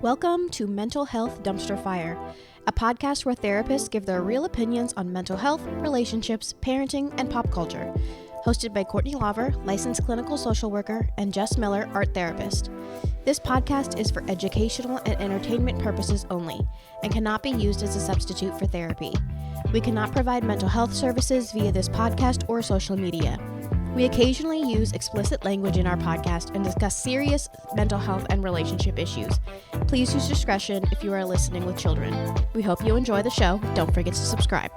Welcome to Mental Health Dumpster Fire, a podcast where therapists give their real opinions on mental health, relationships, parenting, and pop culture. Hosted by Courtney Laver, licensed clinical social worker, and Jess Miller, art therapist. This podcast is for educational and entertainment purposes only and cannot be used as a substitute for therapy. We cannot provide mental health services via this podcast or social media. We occasionally use explicit language in our podcast and discuss serious mental health and relationship issues. Please use discretion if you are listening with children. We hope you enjoy the show. Don't forget to subscribe.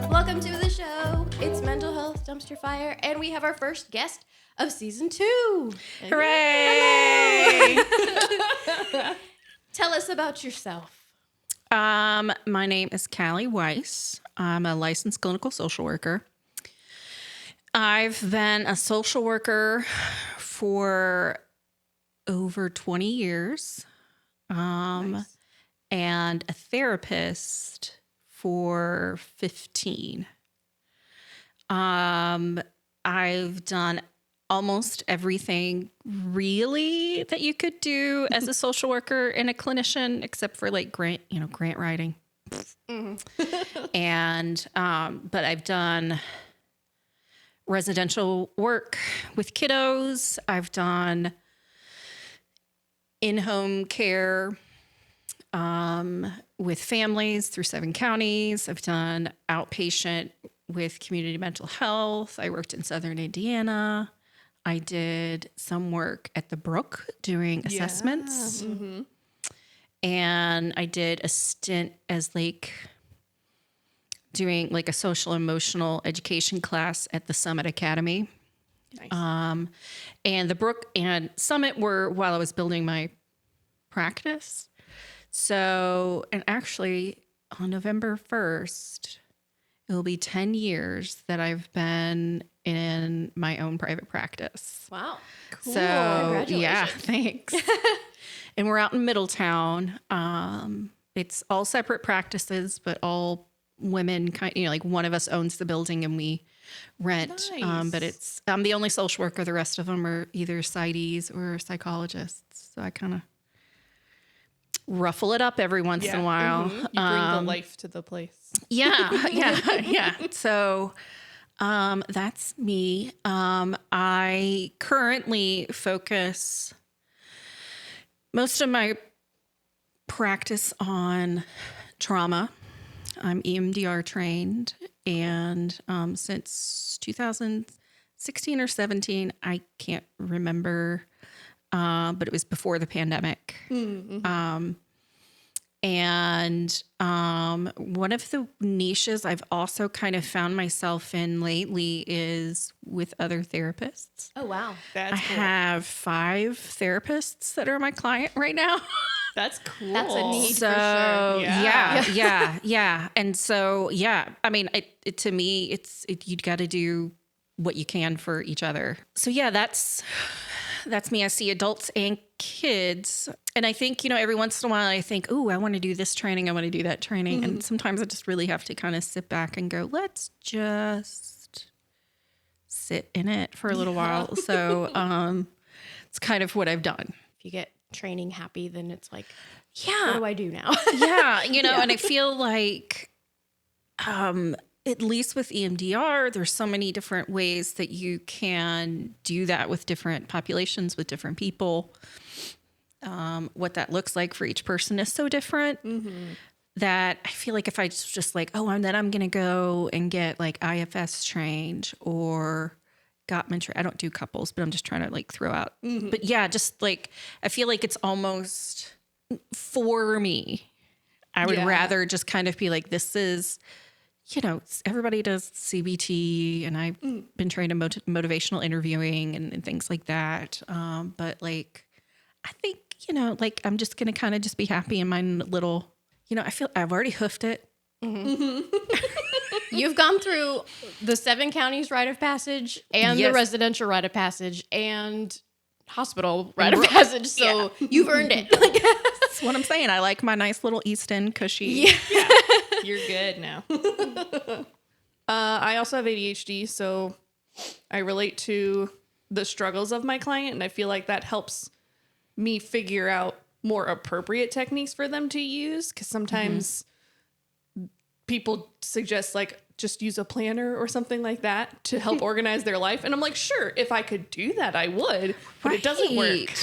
Welcome to the show. It's Mental Health Dumpster Fire, and we have our first guest of season 2. Hooray! Tell us about yourself. My name is Calli Weis. I'm a licensed clinical social worker. I've been a social worker for over 20 years, Nice. and a therapist for 15. I've done almost everything really that you could do as a social worker and a clinician, except for like grant writing. And, but I've done residential work with kiddos. I've done in-home care with families through 7 counties. I've done outpatient with community mental health. I worked in Southern Indiana. I did some work at the Brook doing assessments. Mm-hmm. And I did a stint as doing like a social emotional education class at the Summit Academy. Nice. And the Brook and Summit were while I was building my practice. So, and actually on November 1st, it will be 10 years that I've been in my own private practice. Wow. Cool. So, Congratulations. yeah, thanks. And we're out in Middletown. It's all separate practices, but all women, like one of us owns the building and we rent. Nice. But I'm the only social worker. The rest of them are either PsyDs or psychologists. So I kind of ruffle it up every once in a while. Mm-hmm. You bring the life to the place. Yeah. So that's me. I currently focus most of my practice on trauma. I'm EMDR trained, and since 2016 or 17, I can't remember, but it was before the pandemic. Mm-hmm. And one of the niches I've also kind of found myself in lately is with other therapists. Oh, wow. That's I cool. have 5 therapists that are my client right now. That's cool. That's a need. So for sure. yeah. And so, I mean, to me, you got to do what you can for each other. So yeah, that's me. I see adults and kids. And I think, every once in a while I think, oh, I want to do this training. I want to do that training. Mm-hmm. And sometimes I just really have to kind of sit back and go, let's just sit in it for a little while. So it's kind of what I've done. If you get training happy, then it's like, Yeah. what do I do now? Yeah. And I feel like, at least with EMDR, there's so many different ways that you can do that with different populations, with different people. What that looks like for each person is so different that I feel like if I just like, I'm going to go and get like IFS trained or Gottman trained. I don't do couples, but I'm just trying to like throw out. But yeah, just like, I feel like it's almost for me. I would rather just kind of be like, this is, everybody does CBT, and I've been trained in motivational interviewing and things like that. But like, I think, I'm just going to kind of just be happy in my little, I feel I've already hoofed it. You've gone through the 7 counties rite of passage and the Yes. residential rite of passage and hospital rite of passage. So you've earned it. That's what I'm saying. I like my nice little East End cushy. Yeah. You're good now. I also have ADHD, so I relate to the struggles of my client, and I feel like that helps me figure out more appropriate techniques for them to use. Because sometimes people suggest like just use a planner or something like that to help organize their life. And I'm like, sure, if I could do that, I would, but it doesn't work.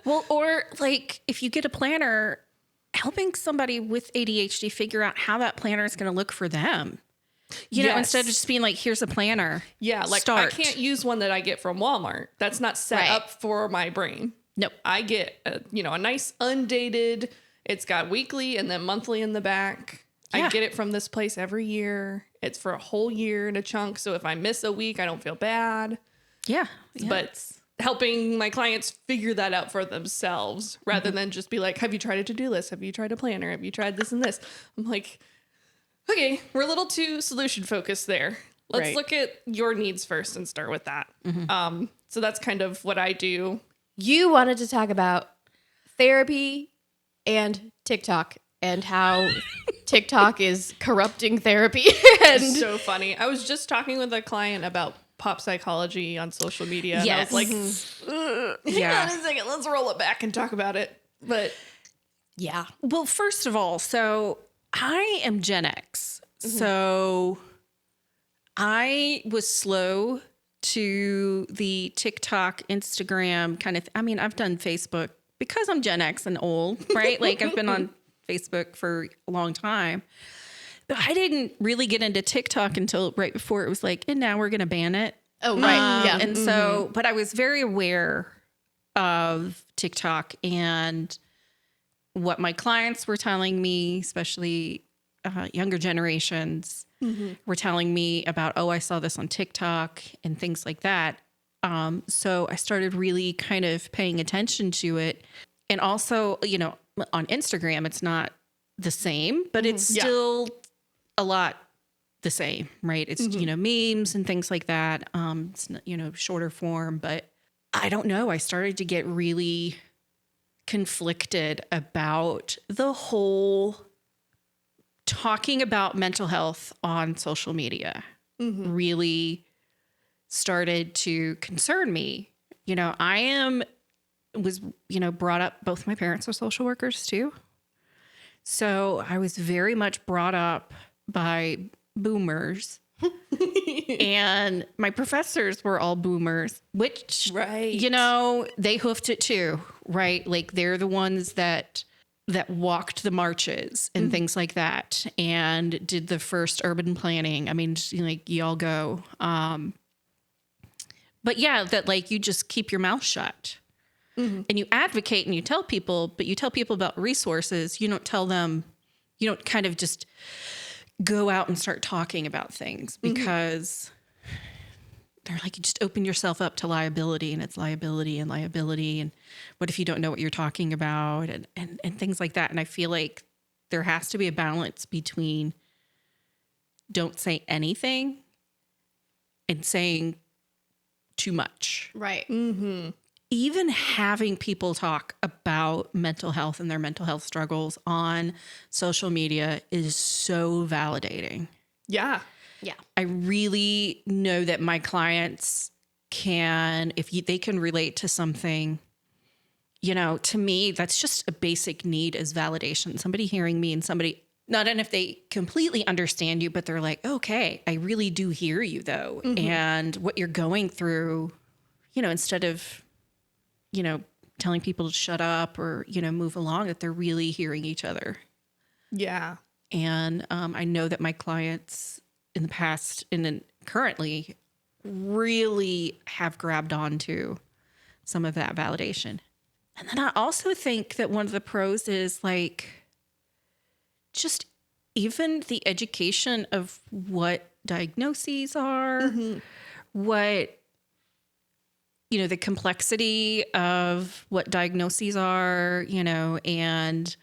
Well, or like if you get a planner, helping somebody with ADHD figure out how that planner is going to look for them. You know, instead of just being like, here's a planner. Yeah, like Start. I can't use one that I get from Walmart. That's not set up for my brain. Nope. I get a nice undated, it's got weekly and then monthly in the back. I get it from this place every year. It's for a whole year in a chunk. So if I miss a week, I don't feel bad. Yeah. But helping my clients figure that out for themselves rather than just be like, have you tried a to-do list? Have you tried a planner? Have you tried this and this? I'm like, okay, we're a little too solution focused there. Let's look at your needs first and start with that. So that's kind of what I do. You wanted to talk about therapy and TikTok and how TikTok is corrupting therapy. And So funny. I was just talking with a client about pop psychology on social media. And I was like, hang on a second, let's roll it back and talk about it. But yeah. Well, first of all, so I am Gen X. So I was slow to the TikTok, Instagram kind of, I mean, I've done Facebook because I'm Gen X and old, right? Like I've been on Facebook for a long time. But I didn't really get into TikTok until right before it was like, and now we're going to ban it. Oh, right. Yeah. And so, but I was very aware of TikTok and what my clients were telling me, especially younger generations, were telling me about, oh, I saw this on TikTok and things like that. So I started really kind of paying attention to it. And also, you know, on Instagram, it's not the same, but it's still a lot the same, right? It's, you know, memes and things like that. It's, you know, shorter form, but I don't know. I started to get really conflicted about the whole talking about mental health on social media. Really started to concern me. You know, was, you know, brought up, both my parents are social workers too. So I was very much brought up by boomers and my professors were all boomers, which, you know, they hoofed it too, right? Like they're the ones that walked the marches and things like that and did the first urban planning. I mean, just, you know, like y'all go. But yeah, that like you just keep your mouth shut. And you advocate and you tell people, but you tell people about resources. You don't tell them, you don't kind of just go out and start talking about things because they're like, you just open yourself up to liability and it's liability and liability. And what if you don't know what you're talking about and things like that. And I feel like there has to be a balance between don't say anything and saying too much. Right. Even having people talk about mental health and their mental health struggles on social media is so validating. yeah. Yeah. I really know that my clients can, they can relate to something, you know, to me, that's just a basic need is validation. Somebody hearing me and somebody, not if they completely understand you, but they're like, okay, I really do hear you though. And what you're going through, you know, instead of, you know, telling people to shut up or, you know, move along, that they're really hearing each other. Yeah. And I know that my clients in the past and then currently really have grabbed onto some of that validation. And then I also think that one of the pros is like just even the education of what diagnoses are, what, you know, the complexity of what diagnoses are, you know, and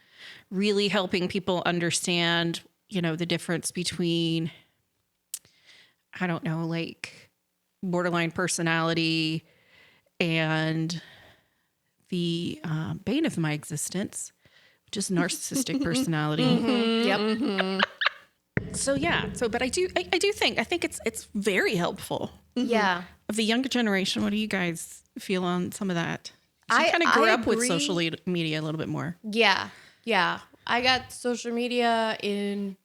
really helping people understand, you know, the difference between, I don't know, like borderline personality and the bane of my existence, which is narcissistic personality. Yep. So yeah, but I do think it's very helpful. Yeah. Of the younger generation, what do you guys feel on some of that? You kind of grew up with agree. social media a little bit more. Yeah. Yeah. I got social media in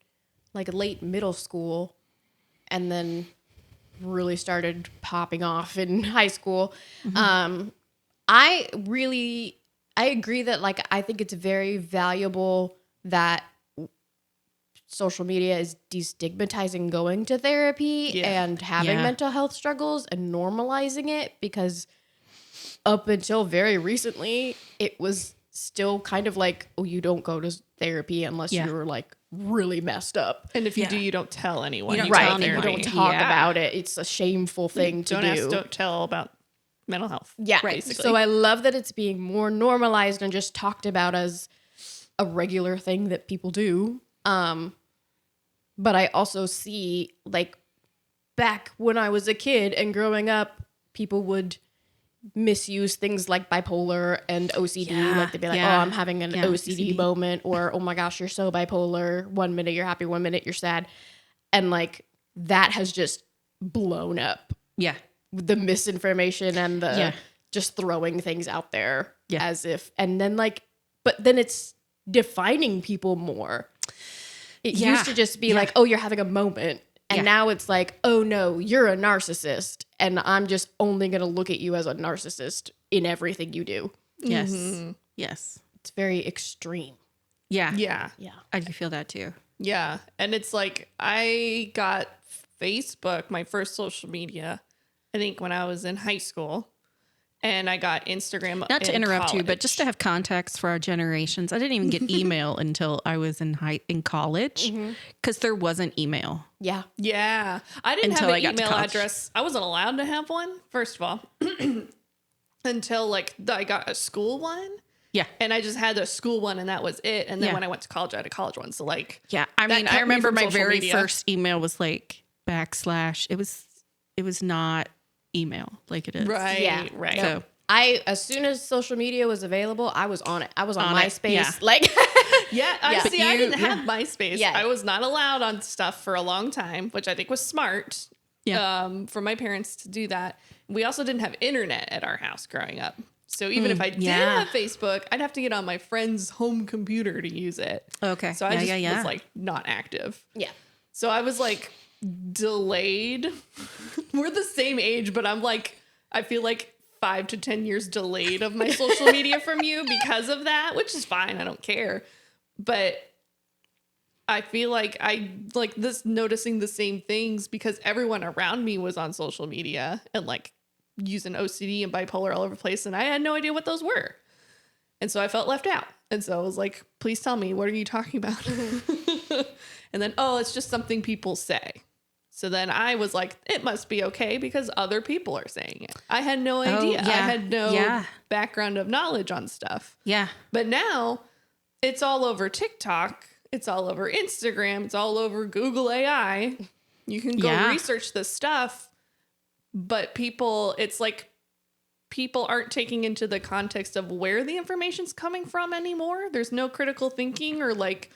like late middle school and then really started popping off in high school. I agree that like I think it's very valuable that social media is destigmatizing going to therapy and having Yeah. mental health struggles and normalizing it, because up until very recently it was still kind of like, oh, you don't go to therapy unless you're like really messed up. And if you Yeah. do, you don't tell anyone. You don't Right. tell And you anyone. don't talk Yeah. about it. It's a shameful thing to Don't do. ask, don't tell about mental health. Yeah. basically. So I love that it's being more normalized and just talked about as a regular thing that people do. But I also see, like, back when I was a kid and growing up, people would misuse things like bipolar and OCD. Yeah, Like, they'd be like, yeah. oh, I'm having an Yeah, OCD OCD. moment, or oh my gosh, you're so bipolar. 1 minute you're happy, 1 minute you're sad. And like, that has just blown up. Yeah. The misinformation and the just throwing things out there as if, and then like, but then it's defining people more. It used to just be like, oh, you're having a moment. And now it's like, oh no, you're a narcissist. And I'm just only going to look at you as a narcissist in everything you do. Yes. Yes. It's very extreme. Yeah. Yeah. Yeah. I do feel that too. Yeah. And it's like, I got Facebook, my first social media, I think when I was in high school. And I got Instagram. Not to in interrupt you, but college. just to have context for our generations, I didn't even get email until I was in college because there wasn't email. Yeah. Yeah. I didn't Until I have got an to email college. address. I wasn't allowed to have one, first of all, until like I got a school one. Yeah. And I just had a school one and that was it. And then Yeah. when I went to college, I had a college one. So like, Yeah. I that mean, kept I me remember from my social very media. first email was like / it was not email like it is. right. Yeah. Right. So As soon as social media was available, I was on it. I was on On it, MySpace. yeah. Like, Yeah, Yeah. I see. I you- didn't have MySpace. Yeah. I was not allowed on stuff for a long time, which I think was smart. Yeah. For my parents to do that. We also didn't have internet at our house growing up, so even if I did yeah. have Facebook, I'd have to get on my friend's home computer to use it. Okay. So I Yeah, just yeah. was like not active. yeah. So I was like delayed. We're the same age, but I'm like, I feel like 5 to 10 years delayed of my social media from you because of that, which is fine. I don't care. But I feel like I like this noticing the same things because everyone around me was on social media and like using OCD and bipolar all over the place. And I had no idea what those were. And so I felt left out. And so I was like, please tell me, what are you talking about? And then, oh, it's just something people say. So then I was like, it must be okay because other people are saying it. I had no idea. yeah. I had no Yeah. background of knowledge on stuff. Yeah. But now it's all over TikTok. It's all over Instagram. It's all over Google AI. You can go Yeah. research this stuff. But people, it's like people aren't taking into the context of where the information's coming from anymore. There's no critical thinking or like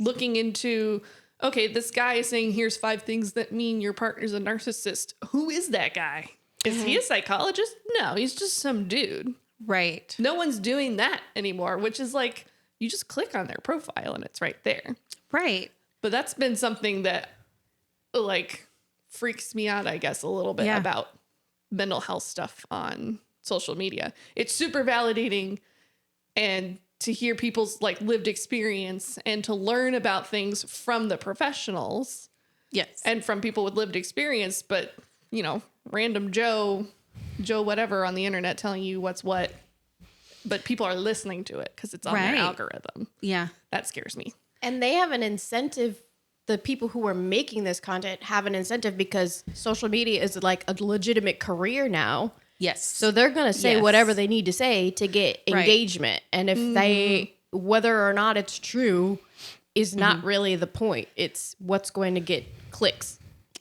looking into, okay, this guy is saying here's 5 things that mean your partner's a narcissist. Who is that guy? Is he a psychologist? No, he's just some dude. Right. No one's doing that anymore, which is like you just click on their profile and it's right there. Right. But that's been something that like freaks me out, I guess, a little bit Yeah. about mental health stuff on social media. It's super validating and to hear people's like lived experience and to learn about things from the professionals Yes. and from people with lived experience, but you know, random Joe whatever on the internet telling you what's what, but people are listening to it because it's on Right. their algorithm. Yeah. That scares me. And they have an incentive. The people who are making this content have an incentive because social media is like a legitimate career now. Yes. So they're going to say Yes. whatever they need to say to get Right. engagement. And if they, whether or not it's true, is not really the point. It's what's going to get clicks.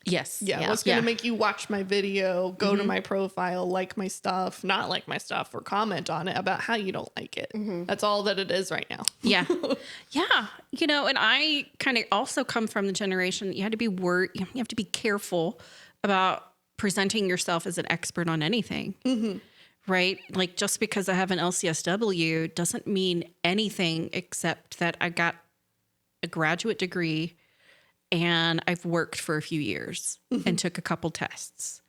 yes. Yeah. What's going to make you watch my video, go to my profile, like my stuff, not like my stuff, or comment on it about how you don't like it. That's all that it is right now. Yeah. Yeah. You know, and I kind of also come from the generation, you had to be you have to be careful about presenting yourself as an expert on anything. right? Like just because I have an LCSW doesn't mean anything except that I got a graduate degree and I've worked for a few years and took a couple tests.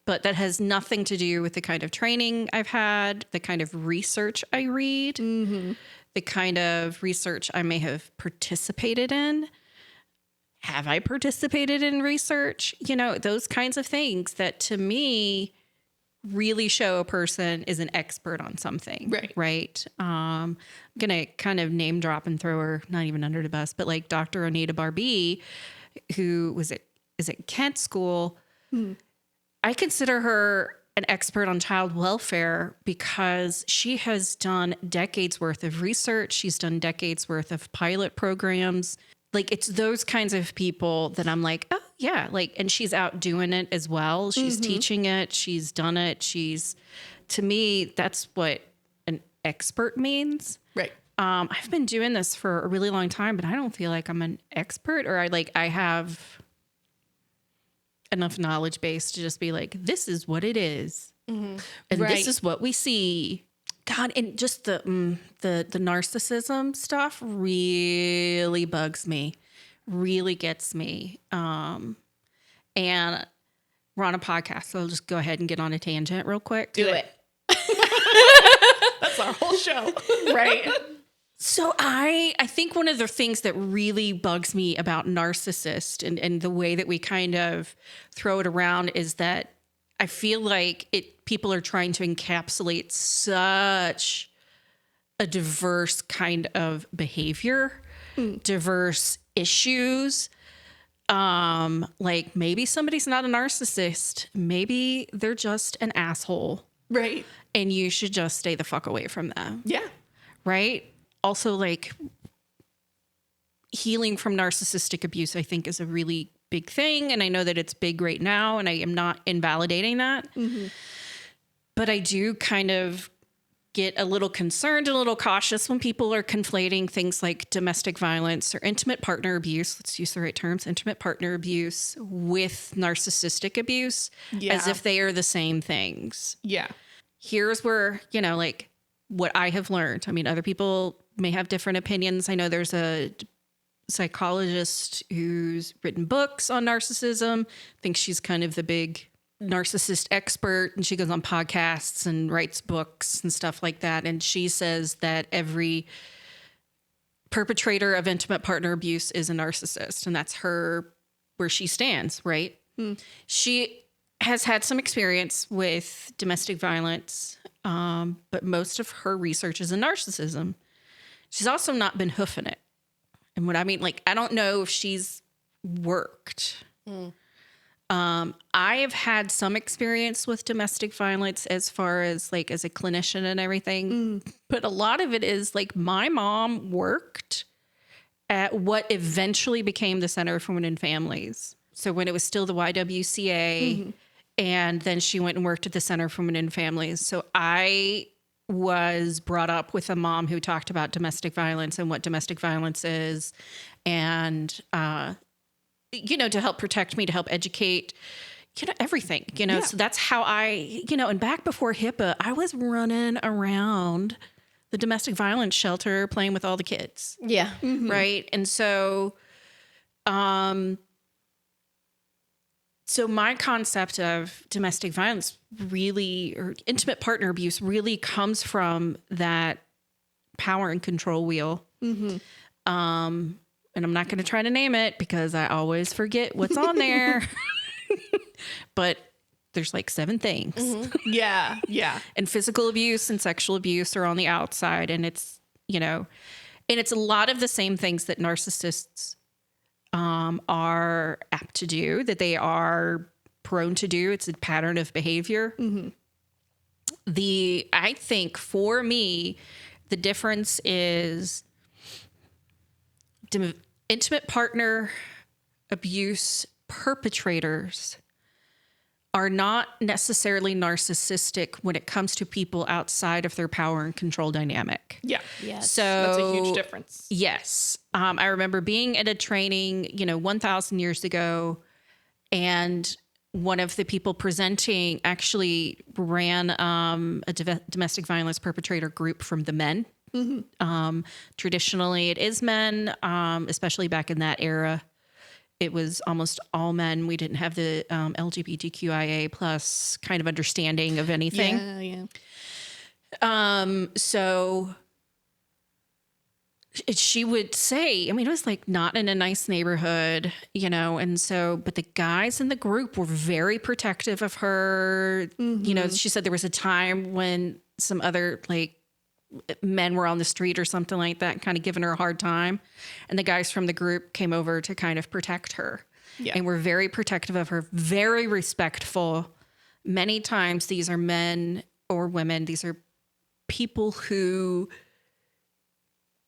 But that has nothing to do with the kind of training I've had, the kind of research I read, the kind of research I may have participated in. Have I participated in research? You know, those kinds of things that to me really show a person is an expert on something. Right. I'm going to kind of name drop and throw her not even under the bus, but like Dr. Anita Barbee, who is at Kent School. I consider her an expert on child welfare because she has done decades worth of research. She's done decades worth of pilot programs. Like it's those kinds of people that I'm like, oh yeah, like, and she's out doing it as well. She's teaching it. She's done it. To me, that's what an expert means. Right. I've been doing this for a really long time, but I don't feel like I'm an expert or I have enough knowledge base to just be like, this is what it is. And this is what we see. God, and just the narcissism stuff really bugs me, really gets me. And we're on a podcast, so I'll just go ahead and get on a tangent real quick. Do it. That's our whole show. Right. So I think one of the things that really bugs me about narcissist and the way that we kind of throw it around is that I feel like people are trying to encapsulate such a diverse kind of behavior, diverse issues. Like maybe somebody's not a narcissist. Maybe they're just an asshole. Right. And you should just stay the fuck away from them. Yeah. Right. Also, like healing from narcissistic abuse, I think is a really big thing. And I know that it's big right now, and I am not invalidating that. But I do kind of get a little concerned, a little cautious when people are conflating things like domestic violence or intimate partner abuse. Let's use the right terms, intimate partner abuse with narcissistic abuse as if they are the same things. Yeah. Here's where, like what I have learned. I mean, other people may have different opinions. I know there's a psychologist who's written books on narcissism, thinks she's kind of the big narcissist expert, and she goes on podcasts and writes books and stuff like that. And she says that every perpetrator of intimate partner abuse is a narcissist, and that's where she stands, right? She has had some experience with domestic violence, but most of her research is in narcissism. She's also not been hoofing it. And what I mean, like, I don't know if she's worked. I have had some experience with domestic violence as far as like as a clinician and everything, but a lot of it is like my mom worked at what eventually became the Center for Women and Families. So when it was still the YWCA, and then she went and worked at the Center for Women and Families. So I was brought up with a mom who talked about domestic violence and what domestic violence is, and to help protect me, to help educate, everything, So that's how and back before HIPAA, I was running around the domestic violence shelter playing with all the kids. Yeah. Right. And so, so my concept of domestic violence really, or intimate partner abuse really comes from that power and control wheel. And I'm not going to try to name it because I always forget what's on there. But there's like 7 things. Yeah. And physical abuse and sexual abuse are on the outside. And it's, and it's a lot of the same things that narcissists are apt to do, that they are prone to do. It's a pattern of behavior. I think for me, the difference is intimate partner abuse perpetrators are not necessarily narcissistic when it comes to people outside of their power and control dynamic. Yeah. Yes. So that's a huge difference. Yes. I remember being at a training, 1,000 years ago, and one of the people presenting actually ran a domestic violence perpetrator group from the men. Traditionally, it is men, especially back in that era. It was almost all men. We didn't have the LGBTQIA plus kind of understanding of anything. So she would say, I mean, it was like not in a nice neighborhood, you know, and so, but the guys in the group were very protective of her. You know, she said there was a time when some other like men were on the street or something like that, kind of giving her a hard time. And the guys from the group came over to kind of protect her and were very protective of her, very respectful. Many times these are men or women. These are people who,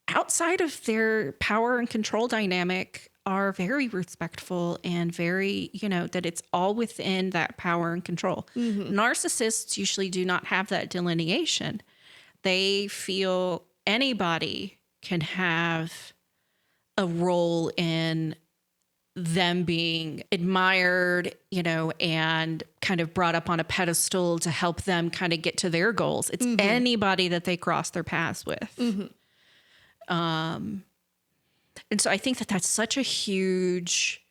outside of their power and control dynamic, are very respectful and very, you know, that it's all within that power and control. Narcissists usually do not have that delineation. They feel anybody can have a role in them being admired, you know, and kind of brought up on a pedestal to help them kind of get to their goals. It's anybody that they cross their paths with. And so I think that that's such a huge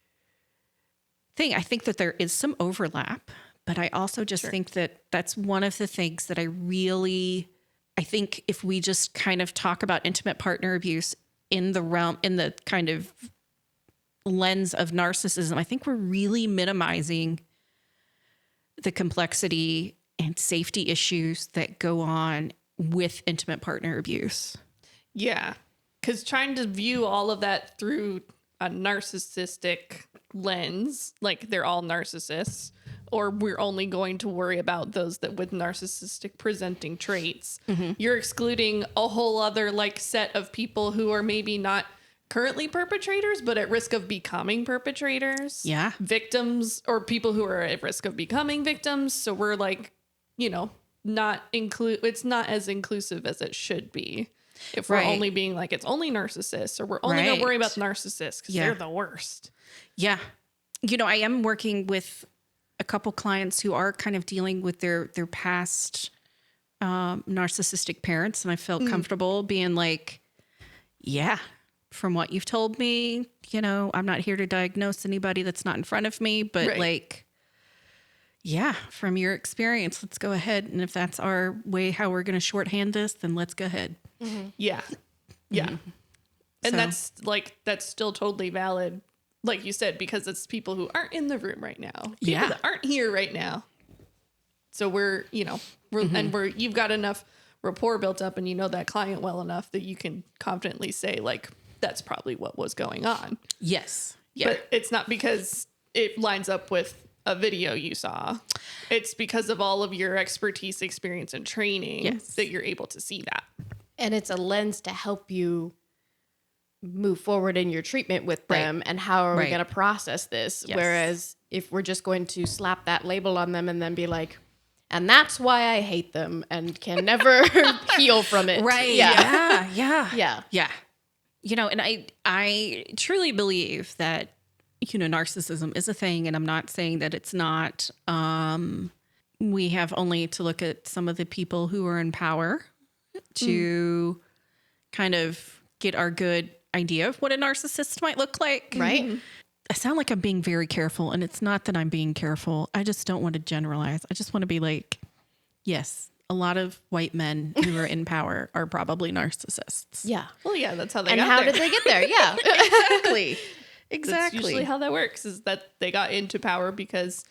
thing. I think that there is some overlap, but I also just think that that's one of the things that I think if we just kind of talk about intimate partner abuse in the kind of lens of narcissism, I think we're really minimizing the complexity and safety issues that go on with intimate partner abuse. Yeah. Because trying to view all of that through a narcissistic lens, like they're all narcissists, or we're only going to worry about those that with narcissistic presenting traits, you're excluding a whole other like set of people who are maybe not currently perpetrators, but at risk of becoming perpetrators. Yeah. Victims, or people who are at risk of becoming victims. So we're like, you know, it's not as inclusive as it should be. If we're only being like, it's only narcissists, or we're only going to worry about the narcissists because they're the worst. Yeah. You know, I am working with a couple clients who are kind of dealing with their past narcissistic parents. And I felt comfortable being like, yeah, from what you've told me, you know, I'm not here to diagnose anybody that's not in front of me, but like, yeah, from your experience, let's go ahead. And if that's our way, how we're going to shorthand this, then let's go ahead. Yeah. Yeah. And that's still totally valid. Like you said, because it's people who aren't in the room right now. People that aren't here right now. So we're, you know, you've got enough rapport built up and you know that client well enough that you can confidently say like, that's probably what was going on. Yes. Yeah. But it's not because it lines up with a video you saw. It's because of all of your expertise, experience, and training that you're able to see that. And it's a lens to help you move forward in your treatment with them and how are we going to process this? Yes. Whereas if we're just going to slap that label on them and then be like, and that's why I hate them and can never heal from it. Right. Yeah. Yeah. You know, and I truly believe that, you know, narcissism is a thing, and I'm not saying that it's not. We have only to look at some of the people who are in power to kind of get our good idea of what a narcissist might look like. Right. I sound like I'm being very careful, and it's not that I'm being careful. I just don't want to generalize. I just want to be like, yes, a lot of white men who are in power are probably narcissists. Yeah. Well, yeah, that's how they got there. And how did they get there? Yeah. Exactly. That's usually how that works, is that they got into power because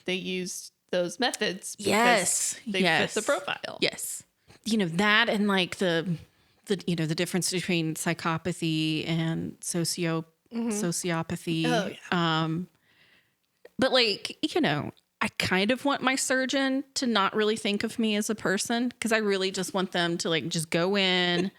they used those methods because they fit the profile. Yes. You know, that and like the you know, the difference between psychopathy and sociopathy. Oh, yeah. But like, you know, I kind of want my surgeon to not really think of me as a person, because I really just want them to like just go in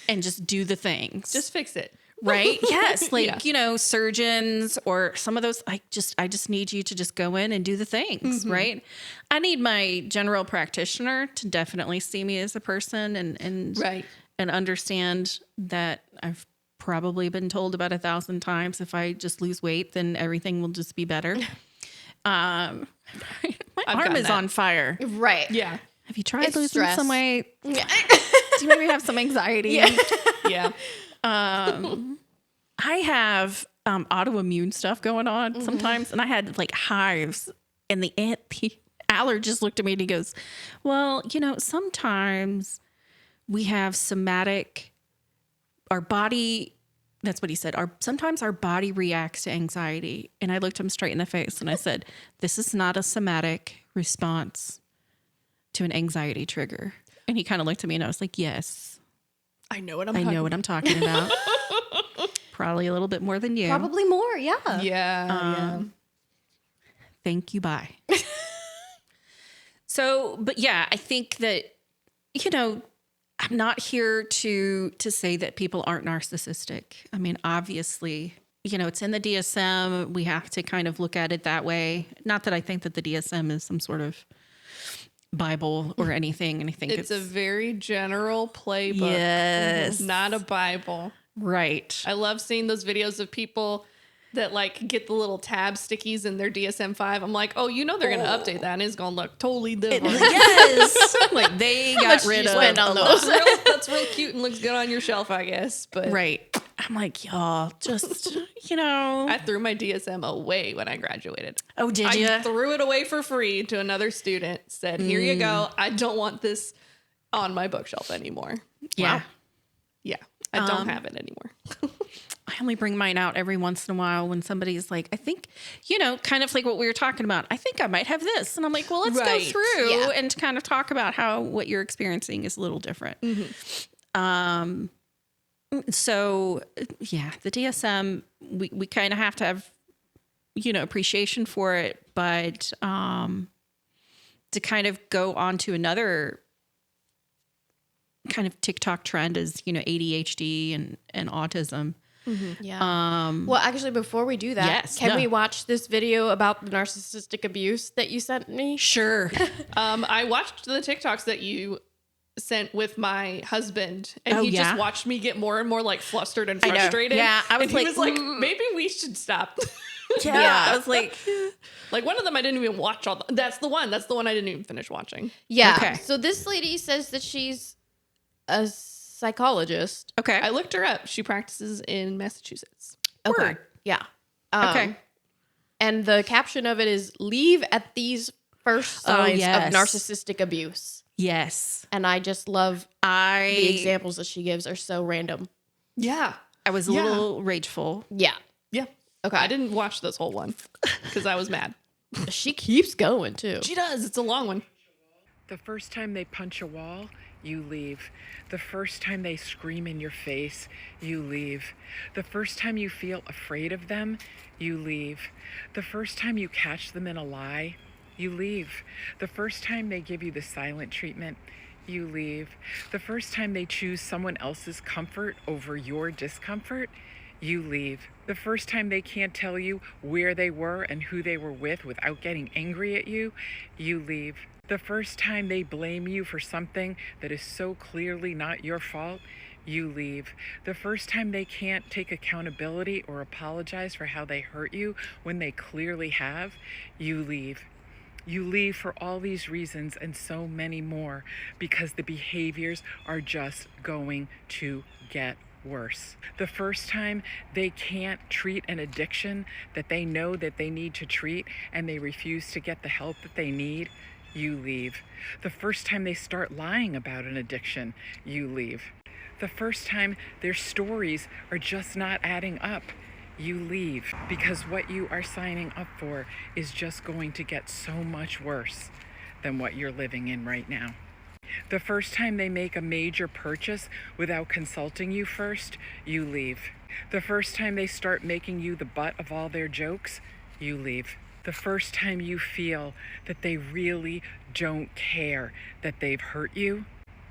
and just do the things. Just fix it. Right? Yes. Like, you know, surgeons or some of those, I just need you to just go in and do the things, right? I need my general practitioner to definitely see me as a person and understand that I've probably been told about 1,000 times, if I just lose weight, then everything will just be better. my I've arm gotten is that. on fire. Right. Yeah. Have you tried It's losing stress. some weight? Yeah. Do you maybe have some anxiety? Yeah. I have autoimmune stuff going on sometimes, and I had like hives, and the allergist looked at me and he goes, well, sometimes we have somatic, our body, that's what he said, sometimes our body reacts to anxiety. And I looked him straight in the face and I said, this is not a somatic response to an anxiety trigger. And he kind of looked at me and I was like, yes, I know what I'm I know what I'm talking about. Probably a little bit more than you. Probably more. Yeah. Yeah. Thank you. Bye. So, but yeah, I think that, I'm not here to say that people aren't narcissistic. I mean, obviously, it's in the DSM. We have to kind of look at it that way. Not that I think that the DSM is some sort of Bible or anything. And I think It's a very general playbook. Yes. Not a Bible. Right. I love seeing those videos of people that like get the little tab stickies in their DSM-5. I'm like, oh, they're going to update that and it's going to look totally different. Yes. Like they got rid of spend on those? That's real cute and looks good on your shelf, I guess. But Right. I'm like, y'all, just, I threw my DSM away when I graduated. Oh, did I you? threw it away for free to another student. Said, here you go. I don't want this on my bookshelf anymore. Yeah. Wow. Yeah. I don't have it anymore. I only bring mine out every once in a while when somebody's like, I think, kind of like what we were talking about. I think I might have this. And I'm like, well, let's Right. go through Yeah. and kind of talk about how what you're experiencing is a little different. So yeah, the DSM, we kind of have to have, appreciation for it, but to kind of go on to another kind of TikTok trend is, ADHD and autism. Yeah. Well, actually, before we do that, Yes, can no. we watch this video about the narcissistic abuse that you sent me? Sure. I watched the TikToks that you sent with my husband, and Oh, he yeah? just watched me get more and more like flustered and know. frustrated. Yeah, I was and like, he was like, maybe we should stop. Yeah. I was like, Like one of them I didn't even watch all. That's the one I didn't even finish watching. Yeah. Okay. So this lady says that she's a psychologist. okay. I looked her up. She practices in Massachusetts. Okay. Word. Yeah. Okay. And the caption of it is "Leave at these first signs yes. of narcissistic abuse." Yes. And I just love the examples that she gives are so random. Yeah. I was a Yeah. little rageful. Yeah. Yeah. Okay. I didn't watch this whole one because I was mad. She keeps going too. She does. It's a long one. The first time they punch a wall, you leave. The first time they scream in your face, you leave. The first time you feel afraid of them, you leave. The first time you catch them in a lie, you leave. The first time they give you the silent treatment, you leave. The first time they choose someone else's comfort over your discomfort, you leave. The first time they can't tell you where they were and who they were with without getting angry at you, you leave. The first time they blame you for something that is so clearly not your fault, you leave. The first time they can't take accountability or apologize for how they hurt you when they clearly have, you leave. You leave for all these reasons and so many more because the behaviors are just going to get worse. The first time they can't treat an addiction that they know that they need to treat and they refuse to get the help that they need, you leave. The first time they start lying about an addiction, you leave. The first time their stories are just not adding up, you leave. Because what you are signing up for is just going to get so much worse than what you're living in right now. The first time they make a major purchase without consulting you first, you leave. The first time they start making you the butt of all their jokes, you leave. The first time you feel that they really don't care that they've hurt you,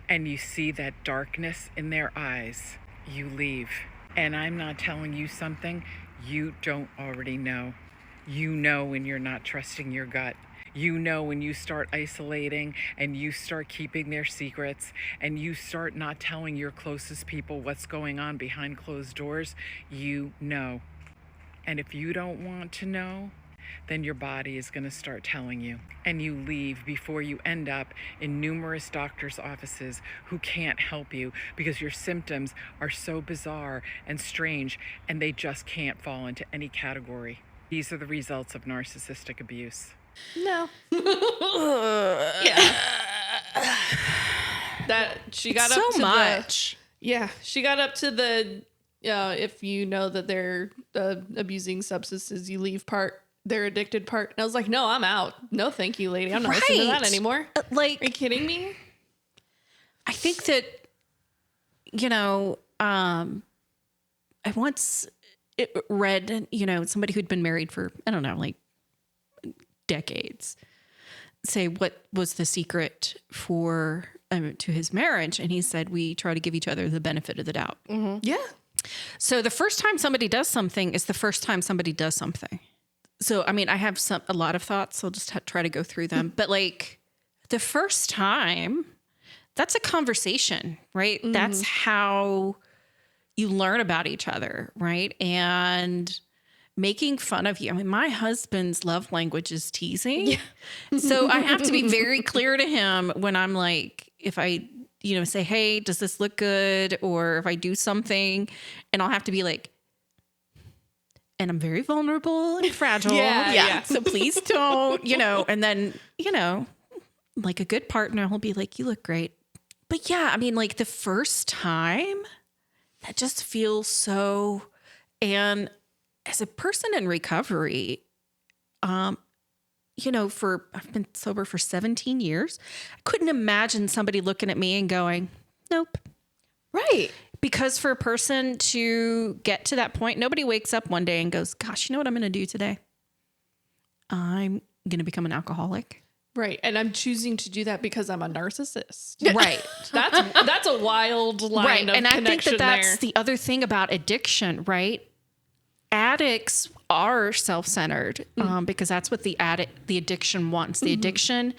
and you see that darkness in their eyes, you leave. And I'm not telling you something you don't already know. You know when you're not trusting your gut. You know when you start isolating and you start keeping their secrets and you start not telling your closest people what's going on behind closed doors, you know. And if you don't want to know, then your body is going to start telling you, and you leave before you end up in numerous doctors' offices who can't help you because your symptoms are so bizarre and strange, and they just can't fall into any category. These are the results of narcissistic abuse. No. Yeah. That she got It's up so to much. she got up to the if you know that they're abusing substances, you leave part. Their addicted part. And I was like, no, I'm out. No, thank you, lady. I'm not listening to that Right. anymore. Like, Are you kidding me? I think that, I once read, somebody who'd been married for, I don't know, like decades, say what was the secret for to his marriage. And he said, we try to give each other the benefit of the doubt. Mm-hmm. Yeah. So the first time somebody does something is the first time somebody does something. So, I mean, I have a lot of thoughts. So I'll just try to go through them. But like the first time, that's a conversation, right? Mm-hmm. That's how you learn about each other, right? And making fun of you. I mean, my husband's love language is teasing. Yeah. So I have to be very clear to him when I'm like, if I, say, hey, does this look good? Or if I do something, and I'll have to be like, and I'm very vulnerable and fragile. Yeah. So please don't, and then, like a good partner, he'll be like, you look great. But yeah, I mean, like the first time, that just feels so, and as a person in recovery, I've been sober for 17 years. I couldn't imagine somebody looking at me and going, nope. Right. Because for a person to get to that point, nobody wakes up one day and goes, gosh, you know what I'm going to do today? I'm going to become an alcoholic. Right. And I'm choosing to do that because I'm a narcissist. Right. That's a wild line right. of And I think that that's there. the other thing about addiction, right? Addicts are self-centered because that's what the addiction wants. The addiction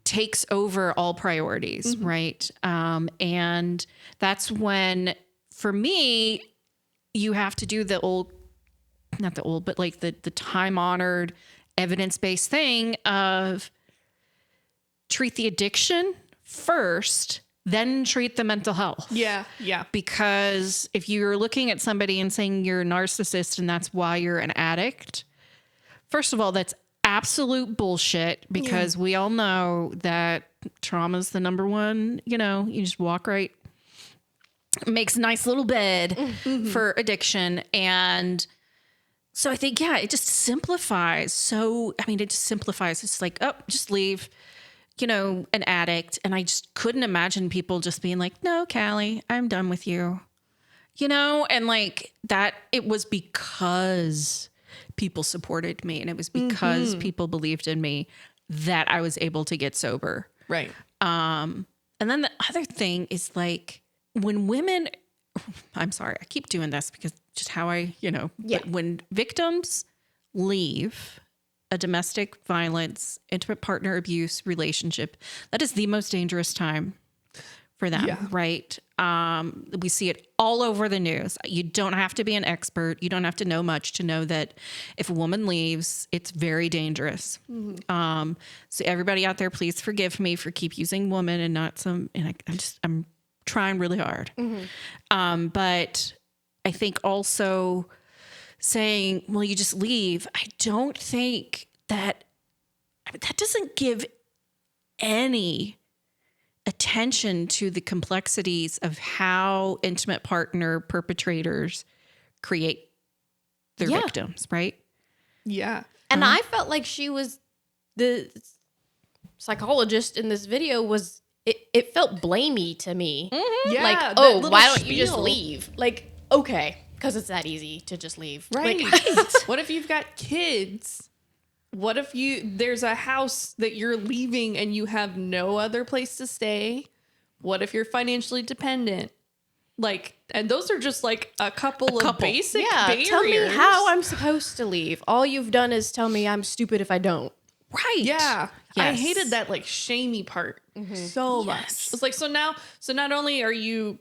takes over all priorities, right? And that's when, for me, you have to do but like the time-honored, evidence-based thing of treat the addiction first, then treat the mental health. Yeah. Because if you're looking at somebody and saying you're a narcissist and that's why you're an addict, first of all, that's absolute bullshit, because we all know that trauma is the number one, you just walk right, makes a nice little bed for addiction. And so I think, it just simplifies. It just simplifies. It's like, oh, just leave, an addict. And I just couldn't imagine people just being like, no, Calli, I'm done with you, and like that, it was because people supported me, and it was because people believed in me that I was able to get sober. Right. And then the other thing is like when women, I'm sorry, I keep doing this because just how but when victims leave a domestic violence, intimate partner abuse relationship, that is the most dangerous time for them, right? We see it all over the news. You don't have to be an expert. You don't have to know much to know that if a woman leaves, it's very dangerous. So everybody out there, please forgive me for keep using woman and not some, and I'm trying really hard. But I think also saying, well, you just leave. I don't think that doesn't give any attention to the complexities of how intimate partner perpetrators create their victims, right? Yeah. And I felt like she was the psychologist in this video was it felt blamey to me. Yeah. Like, that oh, little why don't you just spiel. leave? Like, okay, because it's that easy to just leave. Right. Like, What if you've got kids? What if there's a house that you're leaving and you have no other place to stay? What if you're financially dependent? Like, and those are just like a couple of basic barriers. tell me how I'm supposed to leave. All you've done is tell me I'm stupid if I don't. Right. Yeah. I Yes. hated that like shamey part so much. It's like, so not only are you,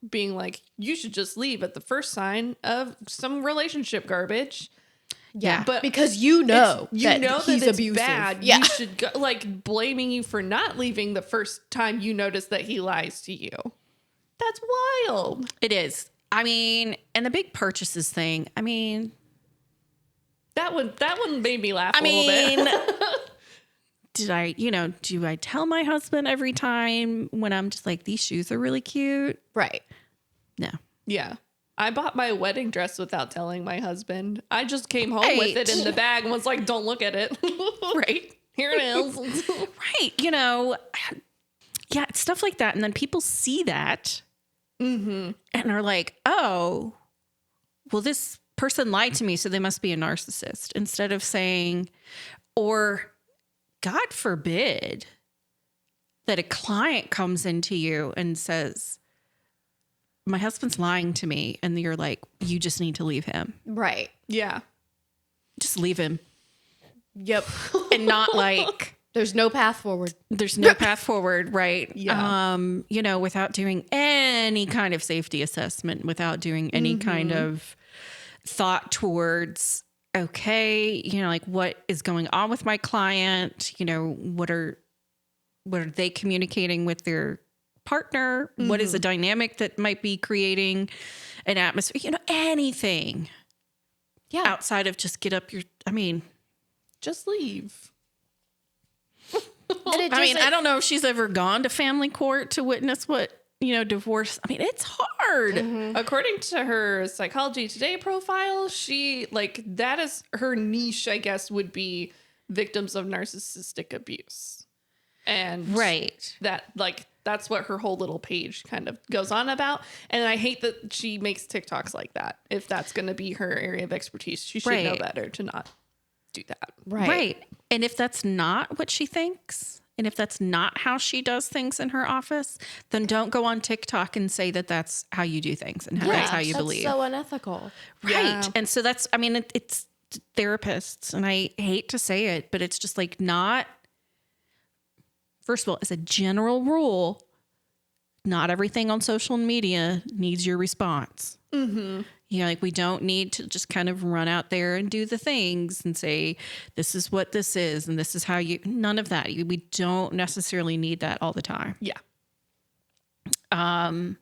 being like, you should just leave at the first sign of some relationship garbage, Yeah. But because you know you that know he's that it's abusive. bad. Yeah. You should go, like, blaming you for not leaving the first time you notice that he lies to you. That's wild. It is. I mean, and the big purchases thing. I mean, That one made me laugh a little bit. do I tell my husband every time when I'm just like, these shoes are really cute? Right. No. Yeah. I bought my wedding dress without telling my husband. I just came home with it in the bag and was like, don't look at it. Right. Here it is. Right. Yeah, it's stuff like that. And then people see that and are like, oh, well, this person lied to me, so they must be a narcissist. Instead of saying, or God forbid that a client comes into you and says, my husband's lying to me. And you're like, you just need to leave him. Right. Yeah. Just leave him. Yep. And not like, There's no path forward. there's no path forward, right? Yeah. Without doing any kind of safety assessment, without doing any kind of thought towards, okay, like what is going on with my client? What are they communicating with their partner? What is a dynamic that might be creating an atmosphere? Anything. Yeah. Outside of just get up Just leave. I don't know if she's ever gone to family court to witness what, divorce. It's hard. According to her Psychology Today profile, she, that is her niche, I guess, would be victims of narcissistic abuse. And Right. that's what her whole little page kind of goes on about. And I hate that she makes TikToks like that. If that's going to be her area of expertise, she should know Right. better to not do that. Right. And if that's not what she thinks, and if that's not how she does things in her office, then don't go on TikTok and say that that's how you do things and that's how you believe. That's so unethical. Right. Yeah. And so that's, it's therapists, and I hate to say it, but it's just like not, first of all, as a general rule, not everything on social media needs your response. We don't need to just kind of run out there and do the things and say, this is what this is, and this is how none of that. We don't necessarily need that all the time. Yeah. I'm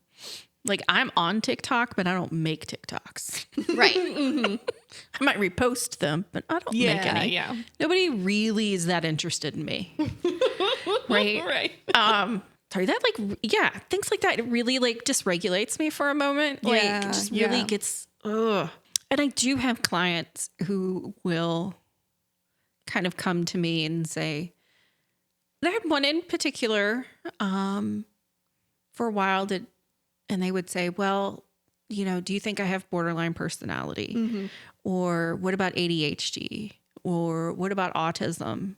on TikTok, but I don't make TikToks. Right. I might repost them, but I don't make any. Yeah. Nobody really is that interested in me. Right. Right. Sorry, things like that. It really dysregulates me for a moment. Yeah, It just really yeah. gets, ugh. And I do have clients who will kind of come to me and say, I had one in particular for a while and they would say, well, do you think I have borderline personality? Or what about ADHD? Or what about autism?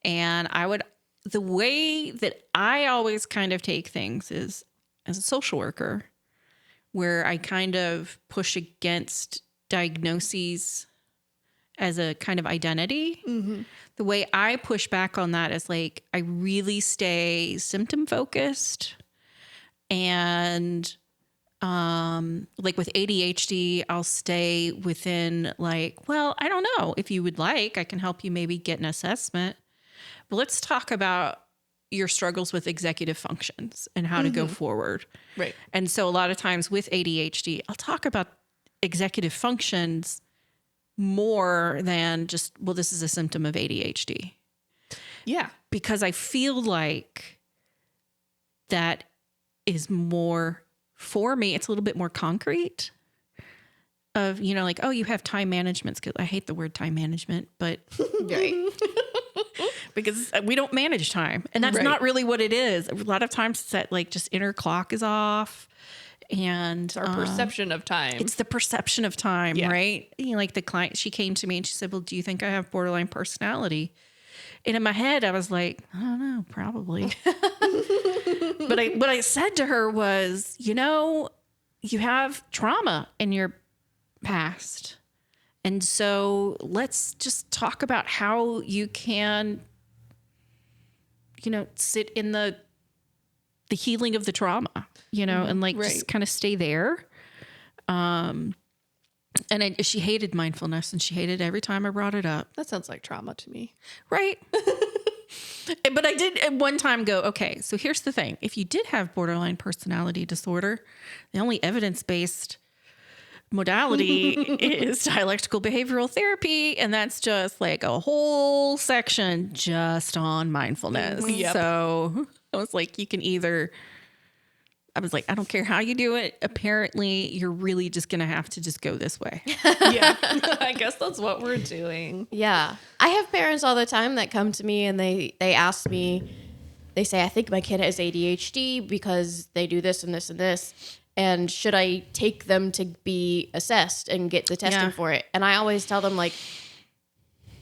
And the way that I always kind of take things is as a social worker, where I kind of push against diagnoses as a kind of identity. The way I push back on that is I really stay symptom focused. And with ADHD, I'll stay within I don't know, if you would like, I can help you maybe get an assessment. But let's talk about your struggles with executive functions and how to go forward. Right. And so a lot of times with ADHD, I'll talk about executive functions more than just, well, this is a symptom of ADHD. Yeah. Because I feel like that is more, for me, it's a little bit more concrete of, oh, you have time management skills. I hate the word time management, but Right. because we don't manage time, and that's Right. not really what it is. A lot of times it's that just inner clock is off, and Our perception of time. it's the perception of time, Yeah. right? The client, she came to me and she said, well, do you think I have borderline personality? And in my head, I was like, I don't know, probably. But what I said to her was, you have trauma in your past. And so let's just talk about how you can, sit in the healing of the trauma, and Right. just kind of stay there. And she hated mindfulness, and she hated every time I brought it up. That sounds like trauma to me. Right. But I did at one time go, okay, so here's the thing. If you did have borderline personality disorder, the only evidence-based modality is dialectical behavioral therapy. And that's just like a whole section just on mindfulness. Yep. So I was like, I don't care how you do it. Apparently, you're really just going to have to just go this way. Yeah. I guess that's what we're doing. Yeah. I have parents all the time that come to me and they ask me, they say, I think my kid has ADHD because they do this and this and this. And should I take them to be assessed and get the testing for it? And I always tell them, like,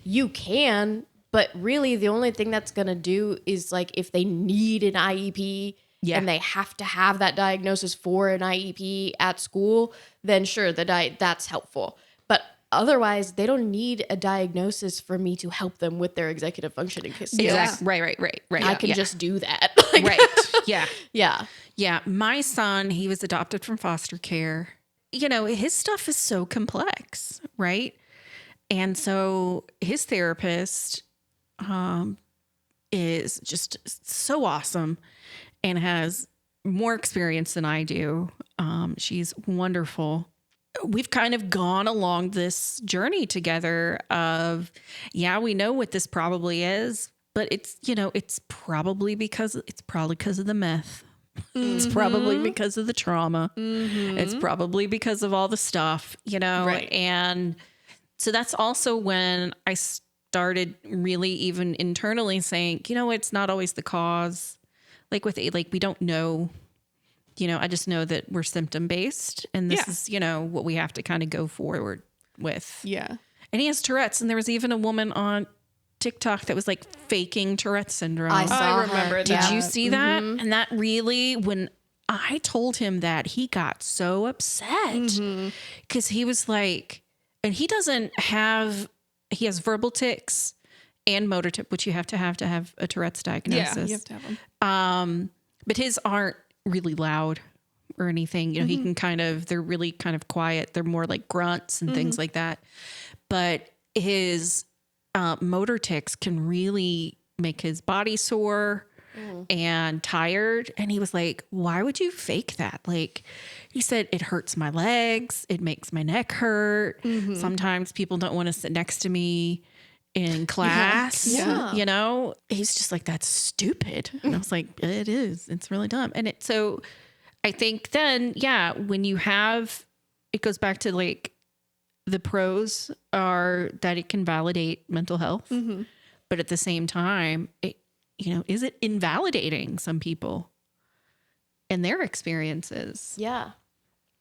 you can, but really the only thing that's going to do is, like, if they need an IEP and they have to have that diagnosis for an IEP at school, then sure, that's helpful. But otherwise, they don't need a diagnosis for me to help them with their executive functioning skills. Exactly. Right. I can just do that. Like, Right. Yeah. Yeah. Yeah. My son, he was adopted from foster care. You know, his stuff is so complex, right? And so his therapist is just so awesome and has more experience than I do. She's wonderful. We've kind of gone along this journey together of, we know what this probably is, but it's probably because of the meth. It's probably because of the trauma. It's probably because of all the stuff, Right. And so that's also when I started really even internally saying, it's not always the cause. Like we don't know, I just know that we're symptom based and this is, what we have to kind of go forward with. Yeah. And he has Tourette's. And there was even a woman on TikTok that was like faking Tourette's syndrome. I remember that. Did you see that? And that really, when I told him that, he got so upset because he was like, and he has verbal tics and motor tic, which you have to have a Tourette's diagnosis. Yeah, you have to have them. But his aren't really loud or anything. He can they're really kind of quiet. They're more like grunts and things like that. But his motor tics can really make his body sore and tired. And he was like, why would you fake that? Like, he said, it hurts my legs. It makes my neck hurt. Sometimes people don't want to sit next to me in class. Yeah. He's just like, that's stupid. And I was like, it is. It's really dumb. And so I think then, when you have, it goes back to like the pros are that it can validate mental health, but at the same time, is it invalidating some people and their experiences? Yeah.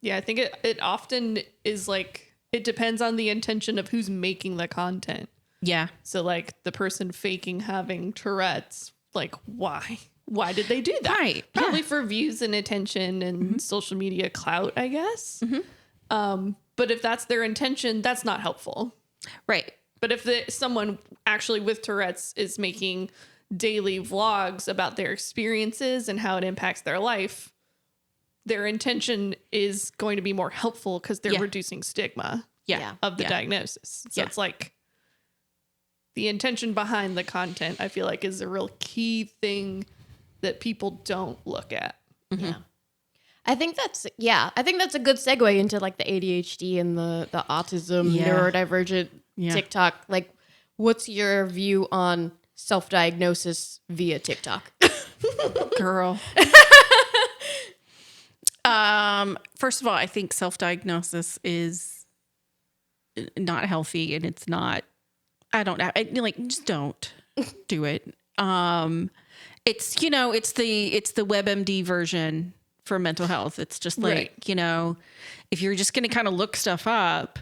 Yeah, I think it often is like, it depends on the intention of who's making the content. Yeah. So like the person faking having Tourette's, like why? Why did they do that? Right. Probably for views and attention and social media clout, I guess. But if that's their intention, that's not helpful. Right. But if someone actually with Tourette's is making daily vlogs about their experiences and how it impacts their life, their intention is going to be more helpful because they're reducing stigma of the diagnosis. So it's like the intention behind the content, I feel like, is a real key thing that people don't look at. Yeah. I think that's a good segue into like the ADHD and the autism neurodivergent TikTok. Like, what's your view on self-diagnosis via TikTok? Girl. First of all, I think self-diagnosis is not healthy, and it's not, just don't do it. It's, it's the WebMD version for mental health. It's just like, if you're just going to kind of look stuff up,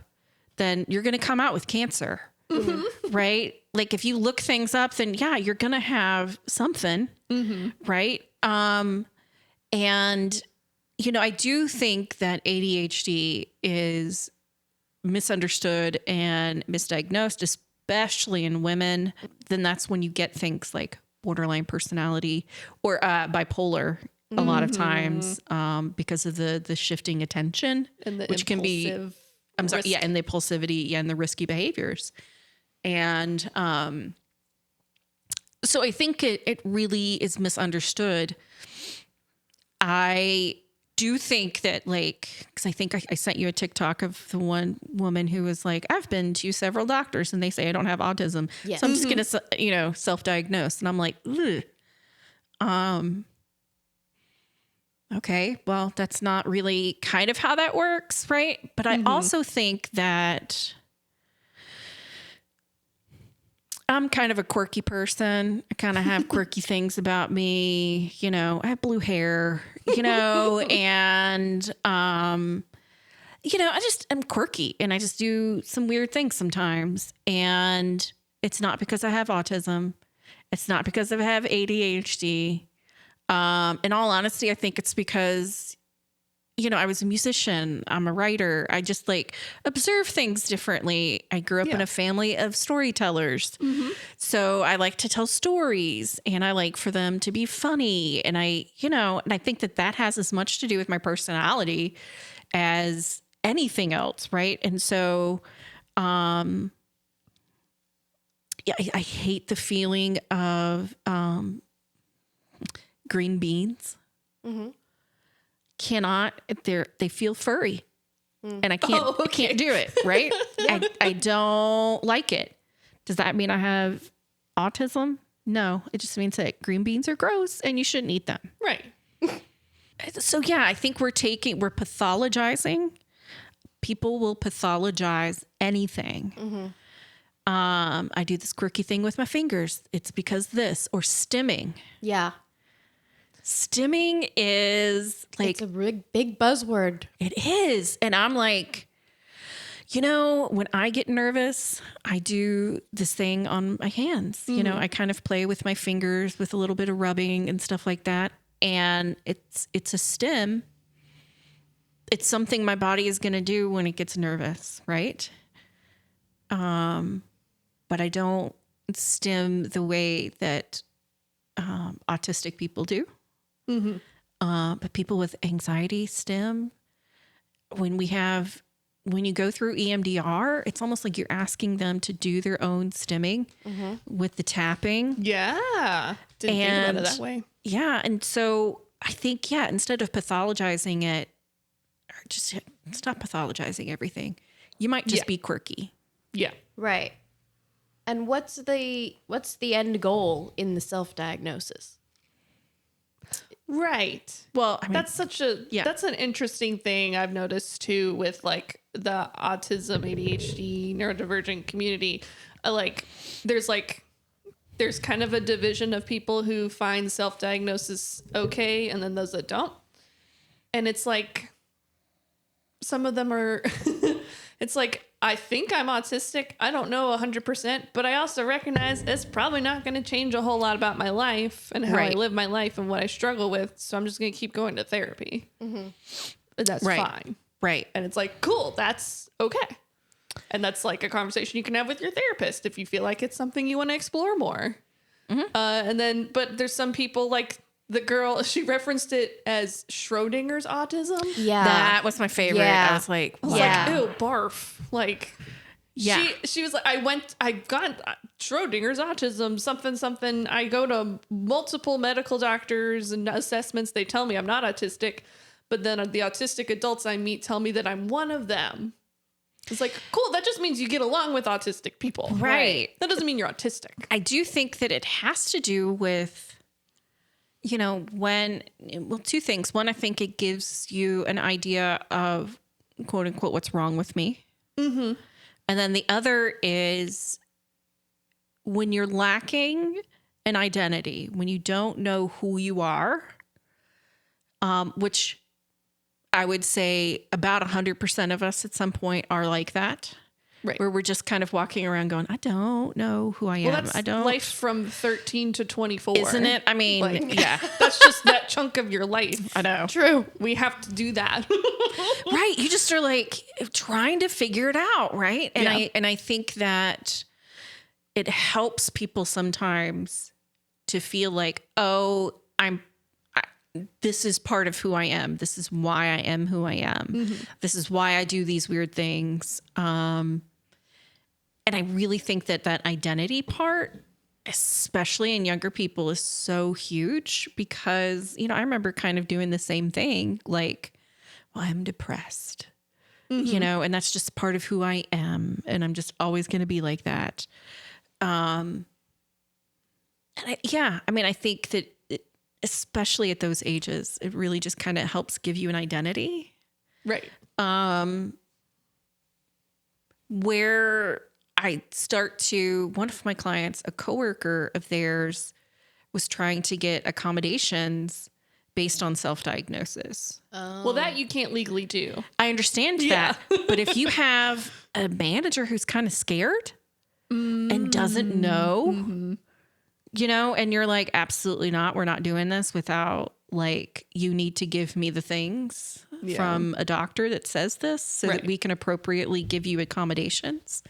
then you're going to come out with cancer, right? Like if you look things up, then you're going to have something, right? And, I do think that ADHD is misunderstood and misdiagnosed, especially in women. Then that's when you get things like borderline personality or bipolar a lot of times because of the shifting attention, And the which can be I'm sorry. Yeah. And the impulsivity and the risky behaviors. And so I think it really is misunderstood. I do think that, like, because I think I sent you a TikTok of the one woman who was like, I've been to several doctors and they say I don't have autism. Yeah. So I'm just going to, self-diagnose. And I'm like, ugh. Okay, well, that's not really kind of how that works, right? But I also think that I'm kind of a quirky person. I kind of have quirky things about me. I have blue hair, and, I'm quirky and I just do some weird things sometimes. And it's not because I have autism. It's not because I have ADHD. In all honesty, I think it's because, I was a musician. I'm a writer. I just observe things differently. I grew up in a family of storytellers. So I like to tell stories and I like for them to be funny. And I think that has as much to do with my personality as anything else. Right. And so, I hate the feeling of, green beans. They feel furry and I can't do it. Right. I don't like it. Does that mean I have autism? No, it just means that green beans are gross and you shouldn't eat them. Right. So yeah, I think we're pathologizing. People will pathologize anything. I do this quirky thing with my fingers. It's because this, or stimming. Yeah. Stimming is It's a big buzzword. It is. And I'm like, when I get nervous, I do this thing on my hands. I kind of play with my fingers with a little bit of rubbing and stuff like that. And it's a stim. It's something my body is going to do when it gets nervous, right? But I don't stim the way that autistic people do. But people with anxiety stim. When you go through EMDR, it's almost like you're asking them to do their own stimming with the tapping. Yeah. Didn't think about it that way. Yeah. And so I think, instead of pathologizing it, or just stop pathologizing everything. You might just be quirky. Yeah. Right. And what's the end goal in the self-diagnosis? Right. Well, I mean, that's that's an interesting thing I've noticed too with the autism, ADHD, neurodivergent community. There's kind of a division of people who find self-diagnosis okay and then those that don't. And it's some of them are it's I think I'm autistic. I don't know 100%, but I also recognize it's probably not going to change a whole lot about my life and how I live my life and what I struggle with. So I'm just going to keep going to therapy. That's fine. Right. And it's cool. That's okay. And that's a conversation you can have with your therapist if you feel like it's something you want to explore more. But there's some people the girl, she referenced it as Schrodinger's autism. Yeah. That was my favorite. Yeah. I was like, ew, barf. She was I got Schrodinger's autism, something. I go to multiple medical doctors and assessments. They tell me I'm not autistic, but then the autistic adults I meet tell me that I'm one of them. It's cool. That just means you get along with autistic people. Right. That doesn't mean you're autistic. I do think that it has to do with, two things. One, I think it gives you an idea of, quote unquote, what's wrong with me. And then the other is when you're lacking an identity, when you don't know who you are, which I would say about 100% of us at some point are like that. Right. Where we're just kind of walking around going, I don't know who I am. That's I don't. Life from 13 to 24. Isn't it? I mean, yeah. That's just that chunk of your life. I know. True. We have to do that. Right. You just are trying to figure it out. Right. And I think that it helps people sometimes to feel this is part of who I am. This is why I am who I am. This is why I do these weird things. And I really think that identity part, especially in younger people, is so huge because, I remember kind of doing the same thing. Like, well, I'm depressed, and that's just part of who I am. And I'm just always going to be like that. And I think that especially at those ages, it really just kind of helps give you an identity. Right. Where I start to, one of my clients, a coworker of theirs, was trying to get accommodations based on self-diagnosis. Well, that you can't legally do. I understand that. But if you have a manager who's kind of scared and doesn't know, and you're like, absolutely not, we're not doing this without, like, you need to give me the things from a doctor that says this so that we can appropriately give you accommodations,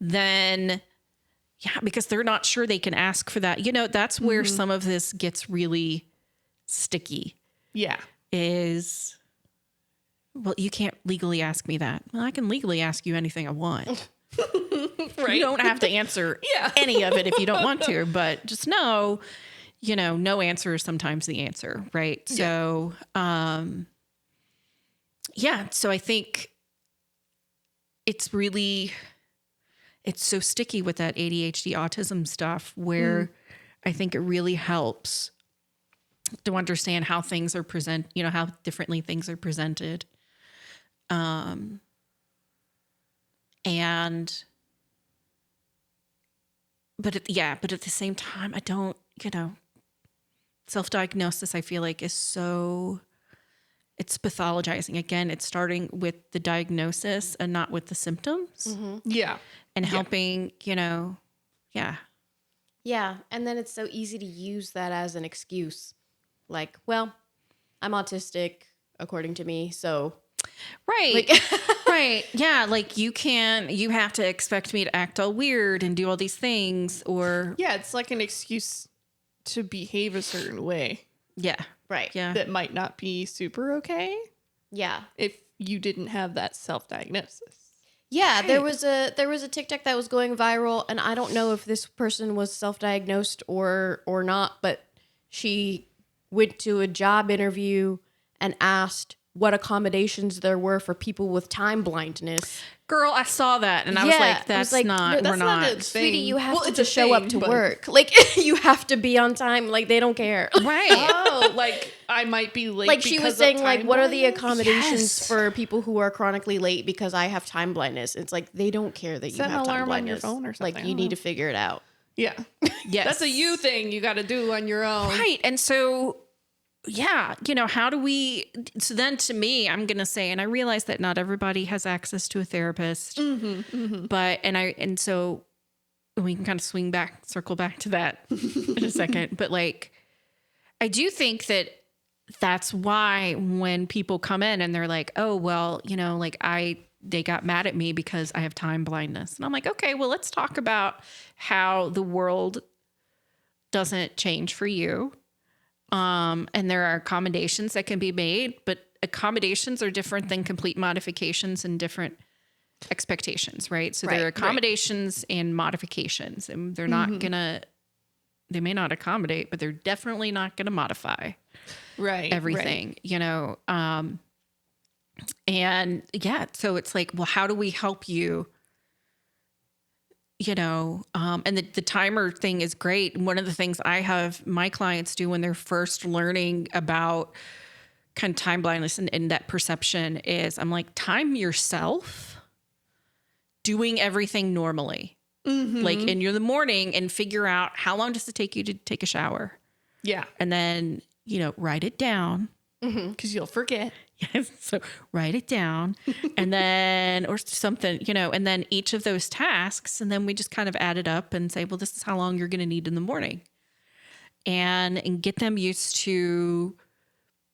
then because they're not sure they can ask for that. That's where some of this gets really sticky. Yeah. Is, well, you can't legally ask me that. Well, I can legally ask you anything I want. Right. You don't have to answer any of it if you don't want to, but just know, no answer is sometimes the answer. Right. So, so I think it's so sticky with that ADHD autism stuff where I think it really helps to understand how things are how differently things are presented. But at the same time, I don't, self-diagnosis, I feel like it's pathologizing. Again, it's starting with the diagnosis and not with the symptoms. Yeah. And helping, Yeah. Yeah. And then it's so easy to use that as an excuse. Like, well, I'm autistic, according to me. So. Right. Right. Yeah. Like you have to expect me to act all weird and do all these things or. Yeah. It's like an excuse to behave a certain way. Yeah. Right. Yeah. That might not be super okay. Yeah. If you didn't have that self-diagnosis. Yeah, right. There was a TikTok that was going viral, and I don't know if this person was self-diagnosed or not, but she went to a job interview and asked what accommodations there were for people with time blindness. Girl, I saw that, and I was like, "That's not. That's we're not, sweetie. You have to show up to work. Like you have to be on time. Like they don't care. Right? Oh, like I might be late. Like she was saying, like, what are the accommodations for people who are chronically late because I have time blindness? It's like they don't care that you have time blindness. On your phone or something. Like you need to figure it out. Yeah. Yes. That's a you thing you got to do on your own. Right. And so. Yeah. How do we, so then to me, I'm going to say, and I realize that not everybody has access to a therapist, but, and so we can kind of circle back to that in a second. But like, I do think that that's why when people come in and they're like, oh, well, like they got mad at me because I have time blindness. And I'm like, okay, well, let's talk about how the world doesn't change for you. And there are accommodations that can be made, but accommodations are different than complete modifications and different expectations, right? So there are accommodations and modifications, and they're not they may not accommodate, but they're definitely not going to modify everything, and so it's like, well, how do we help you? And the timer thing is great. One of the things I have my clients do when they're first learning about kind of time blindness and that perception is I'm like, time yourself doing everything normally. Like in the morning and figure out how long does it take you to take a shower? Yeah. And then, write it down. Because you'll forget. Yes. So write it down and then, or something, and then each of those tasks. And then we just kind of add it up and say, well, this is how long you're going to need in the morning and get them used to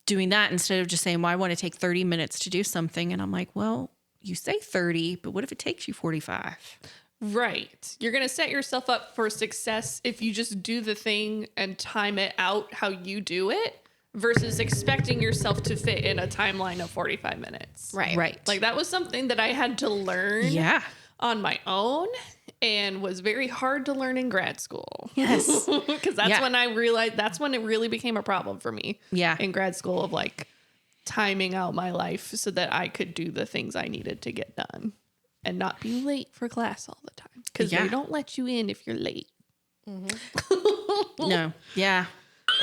doing that instead of just saying, well, I want to take 30 minutes to do something. And I'm like, well, you say 30, but what if it takes you 45? Right. You're going to set yourself up for success if you just do the thing and time it out how you do it versus expecting yourself to fit in a timeline of 45 minutes. Right. Like that was something that I had to learn on my own and was very hard to learn in grad school. Yes. Because that's when I realized that's when it really became a problem for me. Yeah. In grad school of like timing out my life so that I could do the things I needed to get done and not be late for class all the time. Because they don't let you in if you're late. No. Yeah.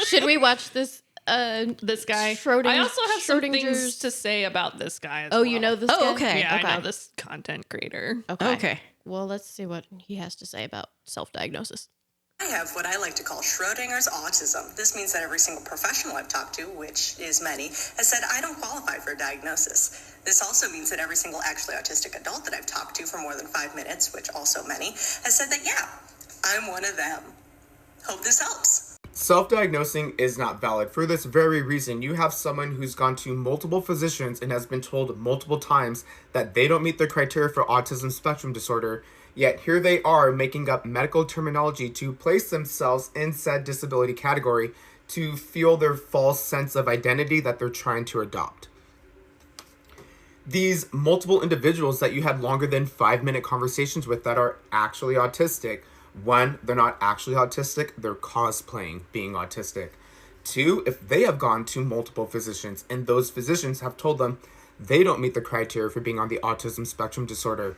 Should we watch this? This guy. I also have some things to say about this guy as well. You know this guy? Okay. Yeah, I know this content creator. Okay. Well, let's see what he has to say about self-diagnosis. I have what I like to call Schrodinger's autism. This means that every single professional I've talked to, which is many, has said I don't qualify for a diagnosis. This also means that every single actually autistic adult that I've talked to for more than 5 minutes, which also many, has said that, yeah, I'm one of them. Hope this helps. Self-diagnosing is not valid for this very reason. You have someone who's gone to multiple physicians and has been told multiple times that they don't meet the criteria for autism spectrum disorder, yet here they are making up medical terminology to place themselves in said disability category to fuel their false sense of identity that they're trying to adopt. These multiple individuals that you had longer than 5-minute conversations with that are actually autistic, one, they're not actually autistic, they're cosplaying being autistic. Two, if they have gone to multiple physicians and those physicians have told them they don't meet the criteria for being on the autism spectrum disorder.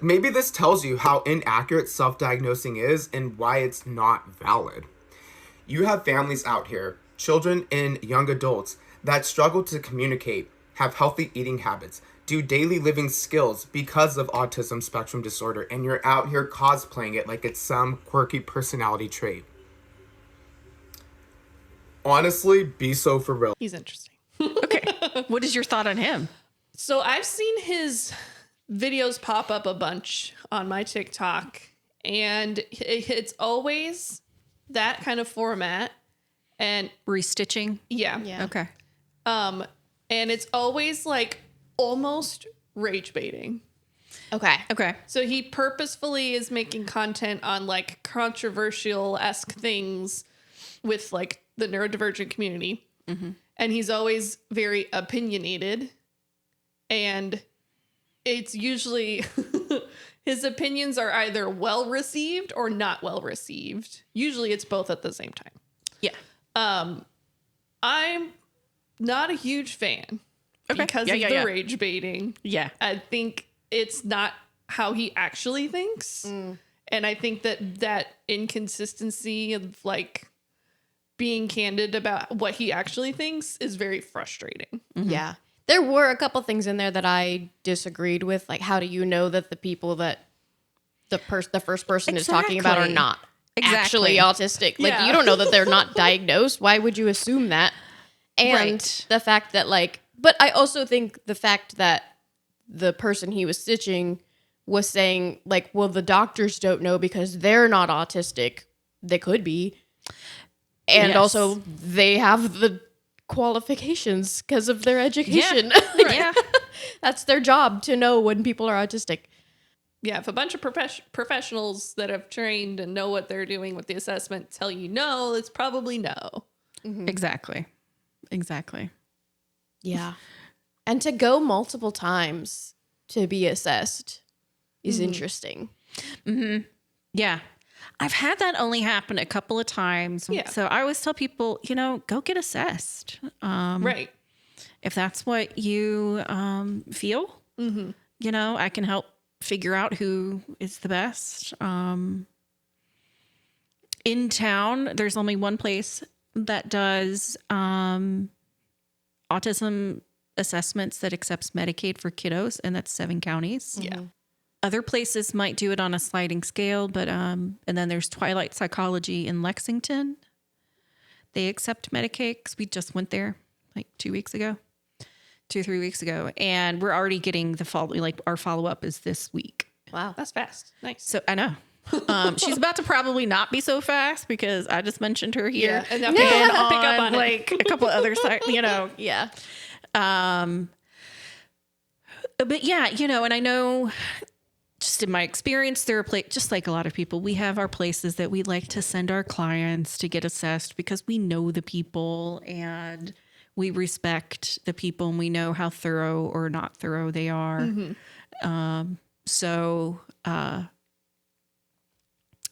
Maybe this tells you how inaccurate self-diagnosing is and why it's not valid. You have families out here, children and young adults, that struggle to communicate, have healthy eating habits, do daily living skills because of autism spectrum disorder, and you're out here cosplaying it like it's some quirky personality trait. Honestly, be so for real. He's interesting. Okay. What is your thought on him? So I've seen his videos pop up a bunch on my TikTok, and it's always that kind of format and Restitching? yeah. Okay. And it's always like almost rage baiting. Okay. So he purposefully is making content on like controversial-esque things with like the neurodivergent community. Mm-hmm. And he's always very opinionated. And it's usually his opinions are either well received or not well received. Usually it's both at the same time. Yeah. I'm not a huge fan because of the rage baiting. Yeah. I think it's not how he actually thinks. And I think that inconsistency of like being candid about what he actually thinks is very frustrating. Mm-hmm. Yeah. There were a couple things in there that I disagreed with. Like, how do you know that the people that the first person is talking about are not actually autistic? Like, you don't know that they're not diagnosed. Why would you assume that? And the fact that like, but I also think the fact that the person he was stitching was saying like, well, the doctors don't know because they're not autistic. They could be. And also they have the qualifications because of their education. Yeah. That's their job to know when people are autistic. Yeah, if a bunch of professionals that have trained and know what they're doing with the assessment tell you no, it's probably no. Mm-hmm. Exactly. Yeah. And to go multiple times to be assessed is interesting. Mm-hmm. Yeah. I've had that only happen a couple of times. Yeah. So I always tell people, go get assessed. Right. If that's what you feel, I can help figure out who is the best. In town, there's only one place that does autism assessments that accepts Medicaid for kiddos, and that's 7 counties. Yeah. Other places might do it on a sliding scale, but and then there's Twilight Psychology in Lexington. They accept Medicaid because we just went there like 2 weeks ago, 2-3 weeks ago, and we're already getting our follow up is this week. Wow, that's fast. Nice. So I know. She's about to probably not be so fast because I just mentioned her here. Yeah, and now pick up on like a couple other sites, Yeah. But yeah, and I know just in my experience, there are just like a lot of people, we have our places that we like to send our clients to get assessed because we know the people and we respect the people and we know how thorough or not thorough they are.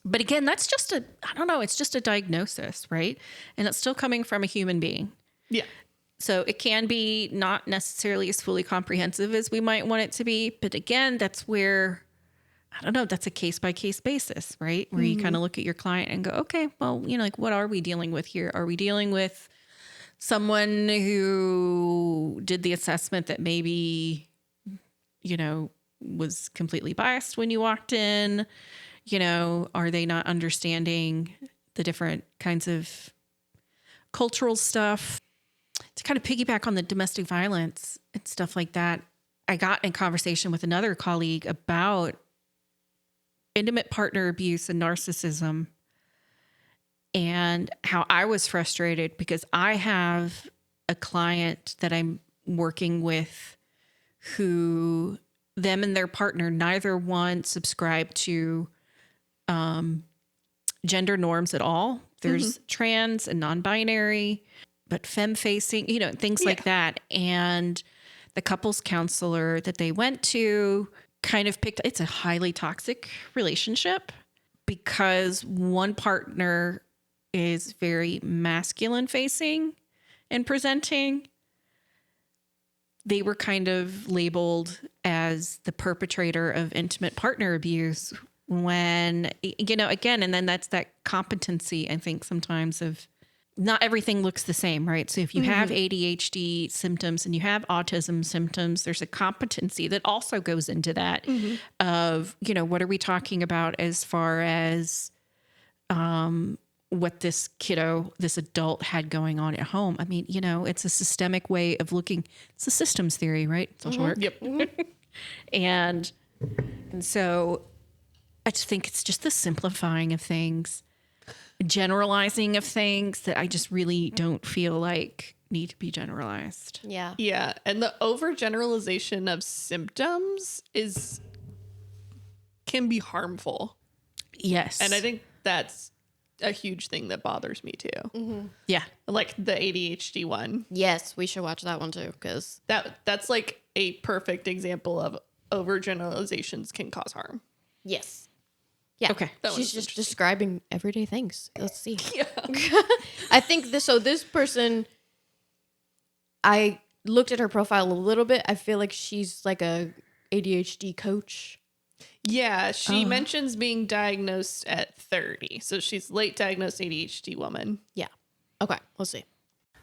But again, that's just it's just a diagnosis, right? And it's still coming from a human being. Yeah. So it can be not necessarily as fully comprehensive as we might want it to be. But again, that's where, that's a case by case basis, right? Where you kind of look at your client and go, okay, well, like what are we dealing with here? Are we dealing with someone who did the assessment that maybe, was completely biased when you walked in? Are they not understanding the different kinds of cultural stuff? To kind of piggyback on the domestic violence and stuff like that, I got in conversation with another colleague about intimate partner abuse and narcissism and how I was frustrated because I have a client that I'm working with who them and their partner, neither one subscribe to gender norms at all. There's trans and non-binary, but femme-facing, things like that. And the couples counselor that they went to kind of it's a highly toxic relationship because one partner is very masculine-facing and presenting. They were kind of labeled as the perpetrator of intimate partner abuse when, again, and then that's that competency, I think, sometimes of not everything looks the same, right? So if you have ADHD symptoms and you have autism symptoms, there's a competency that also goes into that of, what are we talking about as far as what this adult had going on at home? I mean, it's a systemic way of looking. It's a systems theory, right? Social work. Yep. And so I just think it's just the simplifying of things, generalizing of things that I just really don't feel like need to be generalized. Yeah. Yeah. And the overgeneralization of symptoms can be harmful. Yes. And I think that's a huge thing that bothers me too. Yeah. Like the ADHD one. Yes, we should watch that one too, because That's like a perfect example of overgeneralizations can cause harm. yes. Yeah. Okay. She's just describing everyday things. Let's see. Yeah. I think this person, I looked at her profile a little bit. I feel like she's like a ADHD coach. Yeah, she mentions being diagnosed at 30. So she's late diagnosed ADHD woman. Yeah. Okay. We'll see.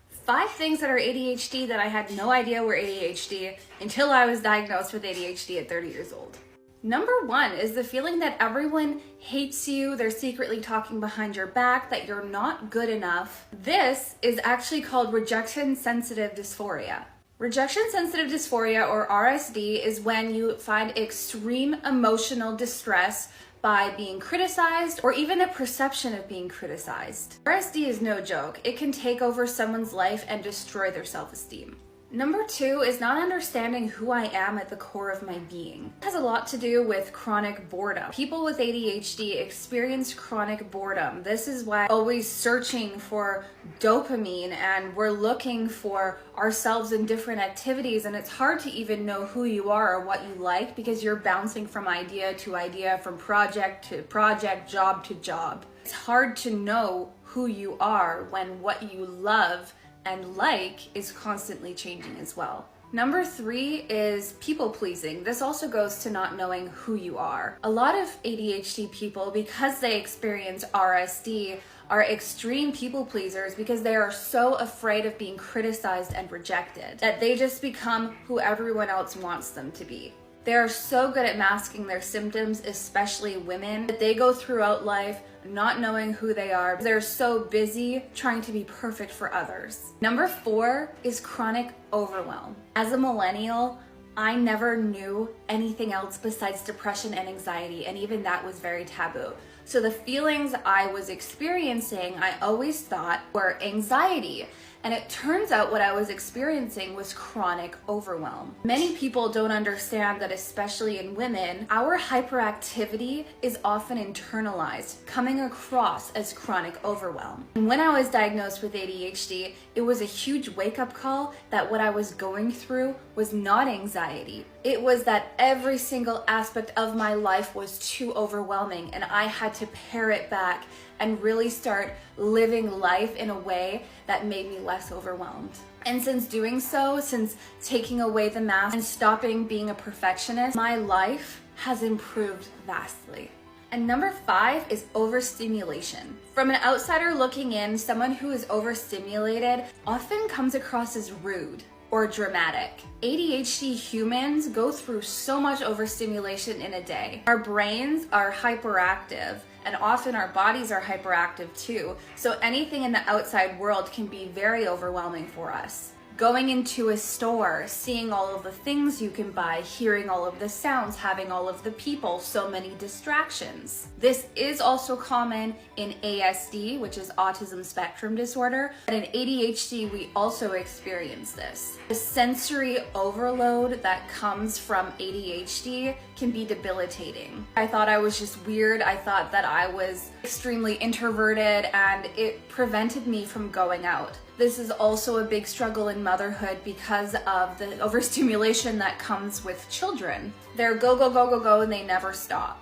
5 things that are ADHD that I had no idea were ADHD until I was diagnosed with ADHD at 30 years old. Number 1 is the feeling that everyone hates you, they're secretly talking behind your back, that you're not good enough. This is actually called rejection sensitive dysphoria. Rejection sensitive dysphoria, or RSD, is when you find extreme emotional distress by being criticized or even a perception of being criticized. RSD is no joke. It can take over someone's life and destroy their self-esteem. Number 2 is not understanding who I am at the core of my being. It has a lot to do with chronic boredom. People with ADHD experience chronic boredom. This is why we're always searching for dopamine and we're looking for ourselves in different activities, and it's hard to even know who you are or what you like because you're bouncing from idea to idea, from project to project, job to job. It's hard to know who you are when what you love and like is constantly changing as well. Number 3 is people pleasing. This also goes to not knowing who you are. A lot of ADHD people, because they experience RSD, are extreme people pleasers because they are so afraid of being criticized and rejected that they just become who everyone else wants them to be. They are so good at masking their symptoms, especially women, that they go throughout life not knowing who they are. They're so busy trying to be perfect for others. Number 4 is chronic overwhelm. As a millennial, I never knew anything else besides depression and anxiety, and even that was very taboo. So the feelings I was experiencing, I always thought were anxiety. And it turns out what I was experiencing was chronic overwhelm. Many people don't understand that, especially in women, our hyperactivity is often internalized, coming across as chronic overwhelm. And when I was diagnosed with ADHD, it was a huge wake-up call that what I was going through was not anxiety. It was that every single aspect of my life was too overwhelming, and I had to pare it back and really start living life in a way that made me less overwhelmed. And since doing so, since taking away the mask and stopping being a perfectionist, my life has improved vastly. And number 5 is overstimulation. From an outsider looking in, someone who is overstimulated often comes across as rude or dramatic. ADHD humans go through so much overstimulation in a day. Our brains are hyperactive, and often our bodies are hyperactive too. So anything in the outside world can be very overwhelming for us. Going into a store, seeing all of the things you can buy, hearing all of the sounds, having all of the people, so many distractions. This is also common in ASD, which is autism spectrum disorder, but in ADHD we also experience this. The sensory overload that comes from ADHD can be debilitating. I thought I was just weird. I thought that I was extremely introverted, and it prevented me from going out. This is also a big struggle in motherhood because of the overstimulation that comes with children. They're go, go, go, go, go, and they never stop.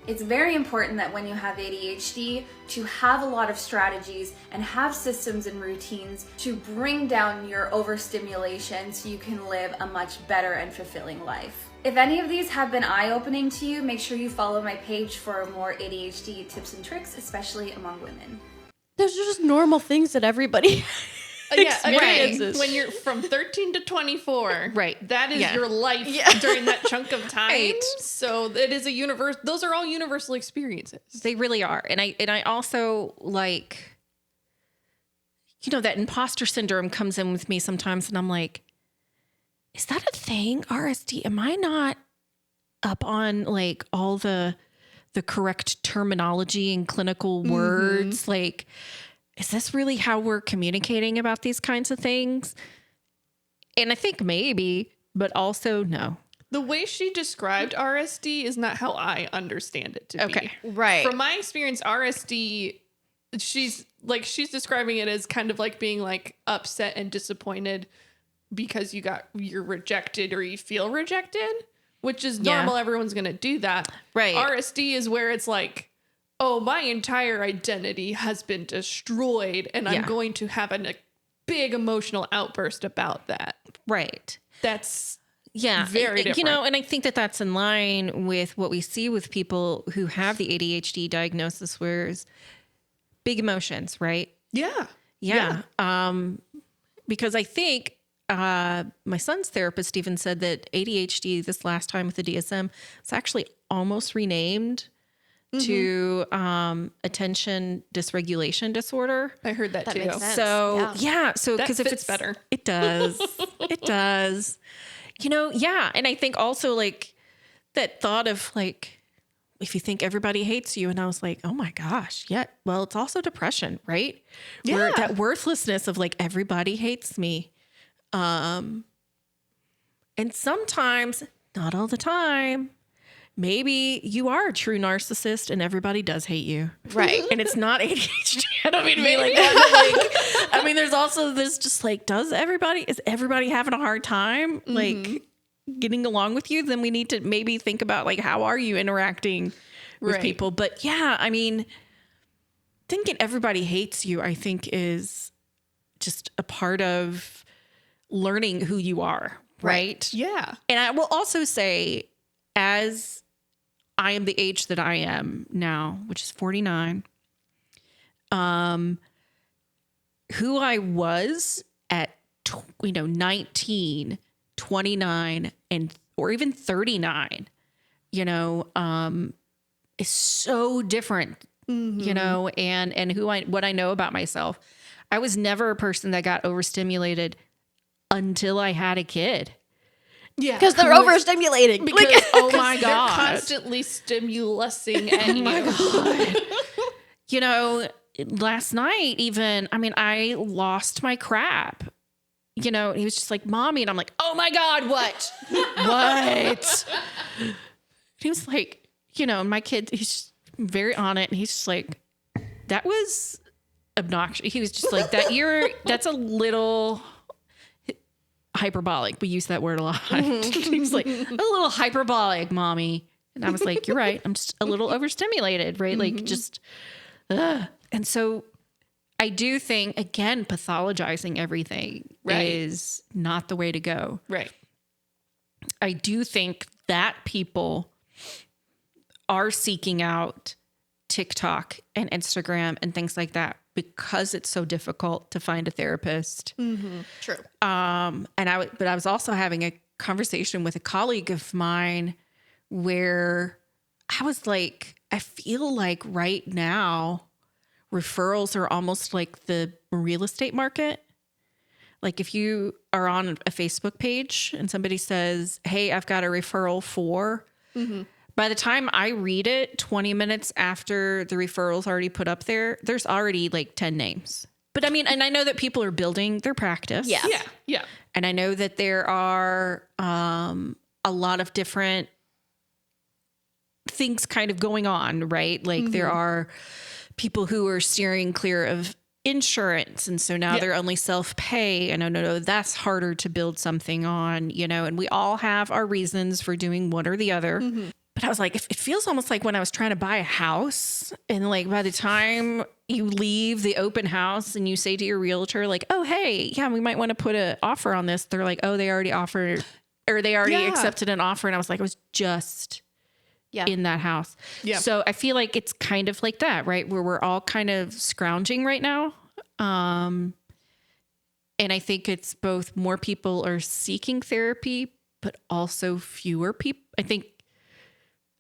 It's very important that when you have ADHD to have a lot of strategies and have systems and routines to bring down your overstimulation so you can live a much better and fulfilling life. If any of these have been eye-opening to you, make sure you follow my page for more ADHD tips and tricks, especially among women. There's just normal things that everybody experiences. When you're from 13 to 24, Right. that is your life during that chunk of time. Right. So it is a universe. Those are all universal experiences. They really are. And I also like, that imposter syndrome comes in with me sometimes, and I'm like, is that a thing? RSD? Am I not up on like all the correct terminology and clinical words? Like, is this really how we're communicating about these kinds of things? And I think maybe, but also no. The way she described RSD is not how I understand it to be. Right. From my experience, RSD, she's describing it as kind of like being like upset and disappointed because you're rejected or you feel rejected, which is normal. Everyone's going to do that. Right. RSD is where it's like, oh, my entire identity has been destroyed, and I'm going to have a big emotional outburst about that. Right. That's very different. And I think that that's in line with what we see with people who have the ADHD diagnosis, where it's big emotions, right? Yeah. Because I think my son's therapist even said that ADHD this last time with the DSM is actually almost renamed to attention dysregulation disorder. I heard that too. Makes sense. So so That because if fits it's better, it does, it does. And I think also like that thought of like, if you think everybody hates you, and I was like, oh my gosh, well, it's also depression, right? Where that worthlessness of like everybody hates me. And sometimes, not all the time, maybe you are a true narcissist and everybody does hate you. Right. And it's not ADHD. I don't mean to be like that. But like, there's also this just like, is everybody having a hard time like getting along with you? Then we need to maybe think about like, how are you interacting with people? But thinking everybody hates you, I think is just a part of learning who you are. Right. Yeah. And I will also say, as I am the age that I am now, which is 49, who I was at 19, 29, or even 39, is so different, and what I know about myself. I was never a person that got overstimulated until I had a kid. Yeah. Because they're overstimulating. Because, oh my God. They're constantly stimulusing. Oh my God. last night even, I mean, I lost my crap. You know, he was just like, Mommy. And I'm like, oh my God, what? What? He was like, you know, my kid, he's just very on it. And he's just like, that was obnoxious. He was just like, that's a little hyperbolic. We use that word a lot. He was like, a little hyperbolic, Mommy. And I was like, you're right. I'm just a little overstimulated, right? Like just, and so I do think, again, pathologizing everything is not the way to go. Right. I do think that people are seeking out TikTok and Instagram and things like that because it's so difficult to find a therapist. True. But I was also having a conversation with a colleague of mine where I was like, I feel like right now referrals are almost like the real estate market. Like if you are on a Facebook page and somebody says, hey, I've got a referral for, by the time I read it 20 minutes after the referral's already put up there, there's already like 10 names. But I mean, and I know that people are building their practice. Yeah. Yeah. And I know that there are a lot of different things kind of going on, right? Like there are people who are steering clear of insurance. And so now they're only self-pay. And no, that's harder to build something on, you know, and we all have our reasons for doing one or the other. But I was like, it feels almost like when I was trying to buy a house and like by the time you leave the open house and you say to your realtor, like, oh, hey, yeah, we might want to put an offer on this. They're like, oh, they already offered or they already accepted an offer. And I was like, I was just in that house. Yeah. So I feel like it's kind of like that, right? Where we're all kind of scrounging right now. And I think it's both more people are seeking therapy, but also fewer people. I think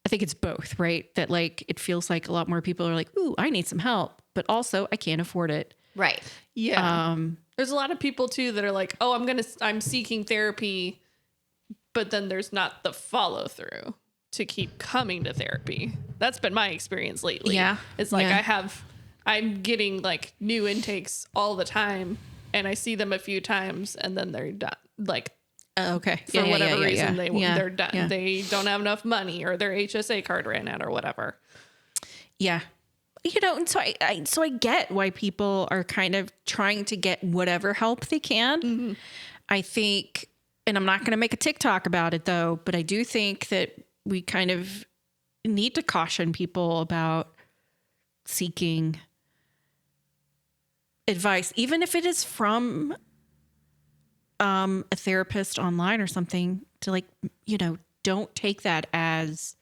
it's both, right? That like, it feels like a lot more people are like, ooh, I need some help, but also I can't afford it. Right. Yeah. There's a lot of people too that are like, oh, I'm seeking therapy, but then there's not the follow through to keep coming to therapy. That's been my experience lately. Yeah. It's like I'm getting like new intakes all the time and I see them a few times and then they're done. Like, okay. For whatever reason, they're done. Yeah. They don't have enough money or their HSA card ran out or whatever. Yeah. You know, and so I get why people are kind of trying to get whatever help they can. I think, and I'm not going to make a TikTok about it though, but I do think that we kind of need to caution people about seeking advice, even if it is from a therapist online or something, to like, you know, don't take that as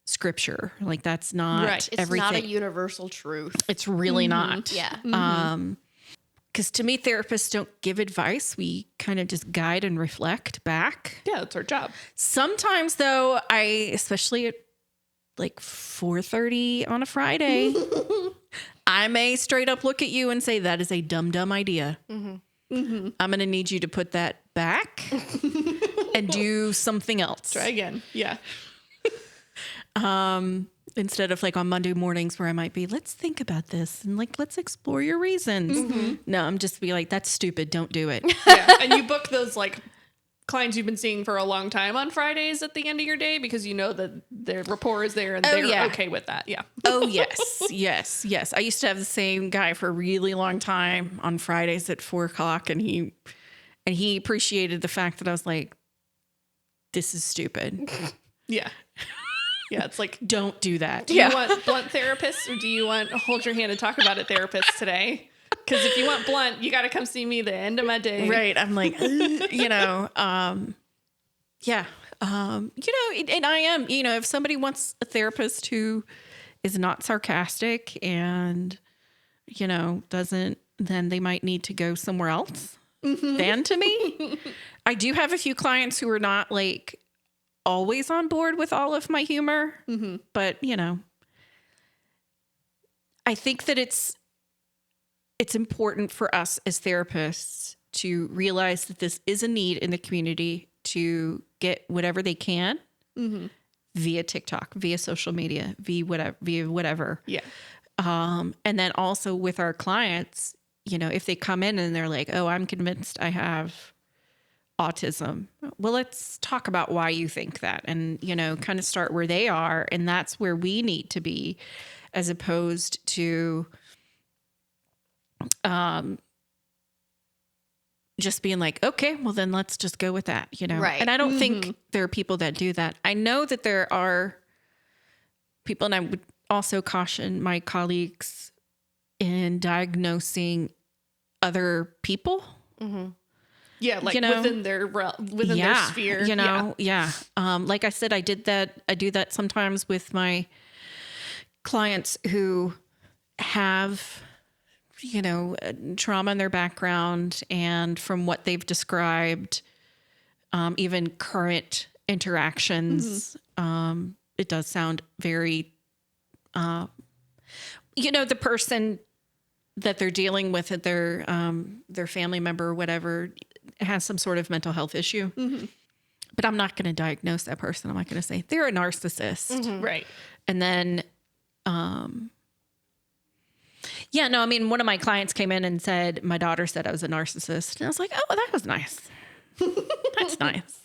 scripture. Like that's not It's everything. not a universal truth. It's really not. Yeah. Because to me, therapists don't give advice. We kind of just guide and reflect back. Yeah, that's our job. Sometimes though, especially at like 4:30 on a Friday, I may straight up look at you and say, that is a dumb idea. I'm going to need you to put that back and do something else. Try again. Yeah. Instead of like on Monday mornings where I might be, let's think about this and like, let's explore your reasons. No, I'm just be like, that's stupid. Don't do it. Yeah. And you book those like clients you've been seeing for a long time on Fridays at the end of your day because you know that their rapport is there and they're okay with that. Yeah. Oh, yes. I used to have the same guy for a really long time on Fridays at 4:00 and he appreciated the fact that I was like, this is stupid. Yeah. Yeah, it's like, don't do that. Do you want blunt therapists or do you want hold your hand and talk about it therapists today? Because if you want blunt, you got to come see me the end of my day. Right. I'm like, you know, yeah. You know, and I am, you know, if somebody wants a therapist who is not sarcastic and, you know, doesn't, then they might need to go somewhere else than to me. I do have a few clients who are not like always on board with all of my humor, but you know, I think that it's important for us as therapists to realize that this is a need in the community to get whatever they can via TikTok, via social media, via whatever. Yeah. And then also with our clients, you know, if they come in and they're like, oh, I'm convinced I have autism. Well, let's talk about why you think that, and, you know, kind of start where they are. And that's where we need to be, as opposed to just being like, okay, well then let's just go with that, you know? Right. And I don't think there are people that do that. I know that there are people, and I would also caution my colleagues in diagnosing other people. Yeah, like, you know, within their their sphere. You know, like I said, I do that sometimes with my clients who have, you know, trauma in their background, and from what they've described, even current interactions, it does sound very, you know, the person that they're dealing with, their family member or whatever, has some sort of mental health issue. But I'm not going to diagnose that person. I'm not going to say they're a narcissist. Right. And then, yeah, no, I mean, one of my clients came in and said, my daughter said I was a narcissist. And I was like, oh, that was nice. That's nice.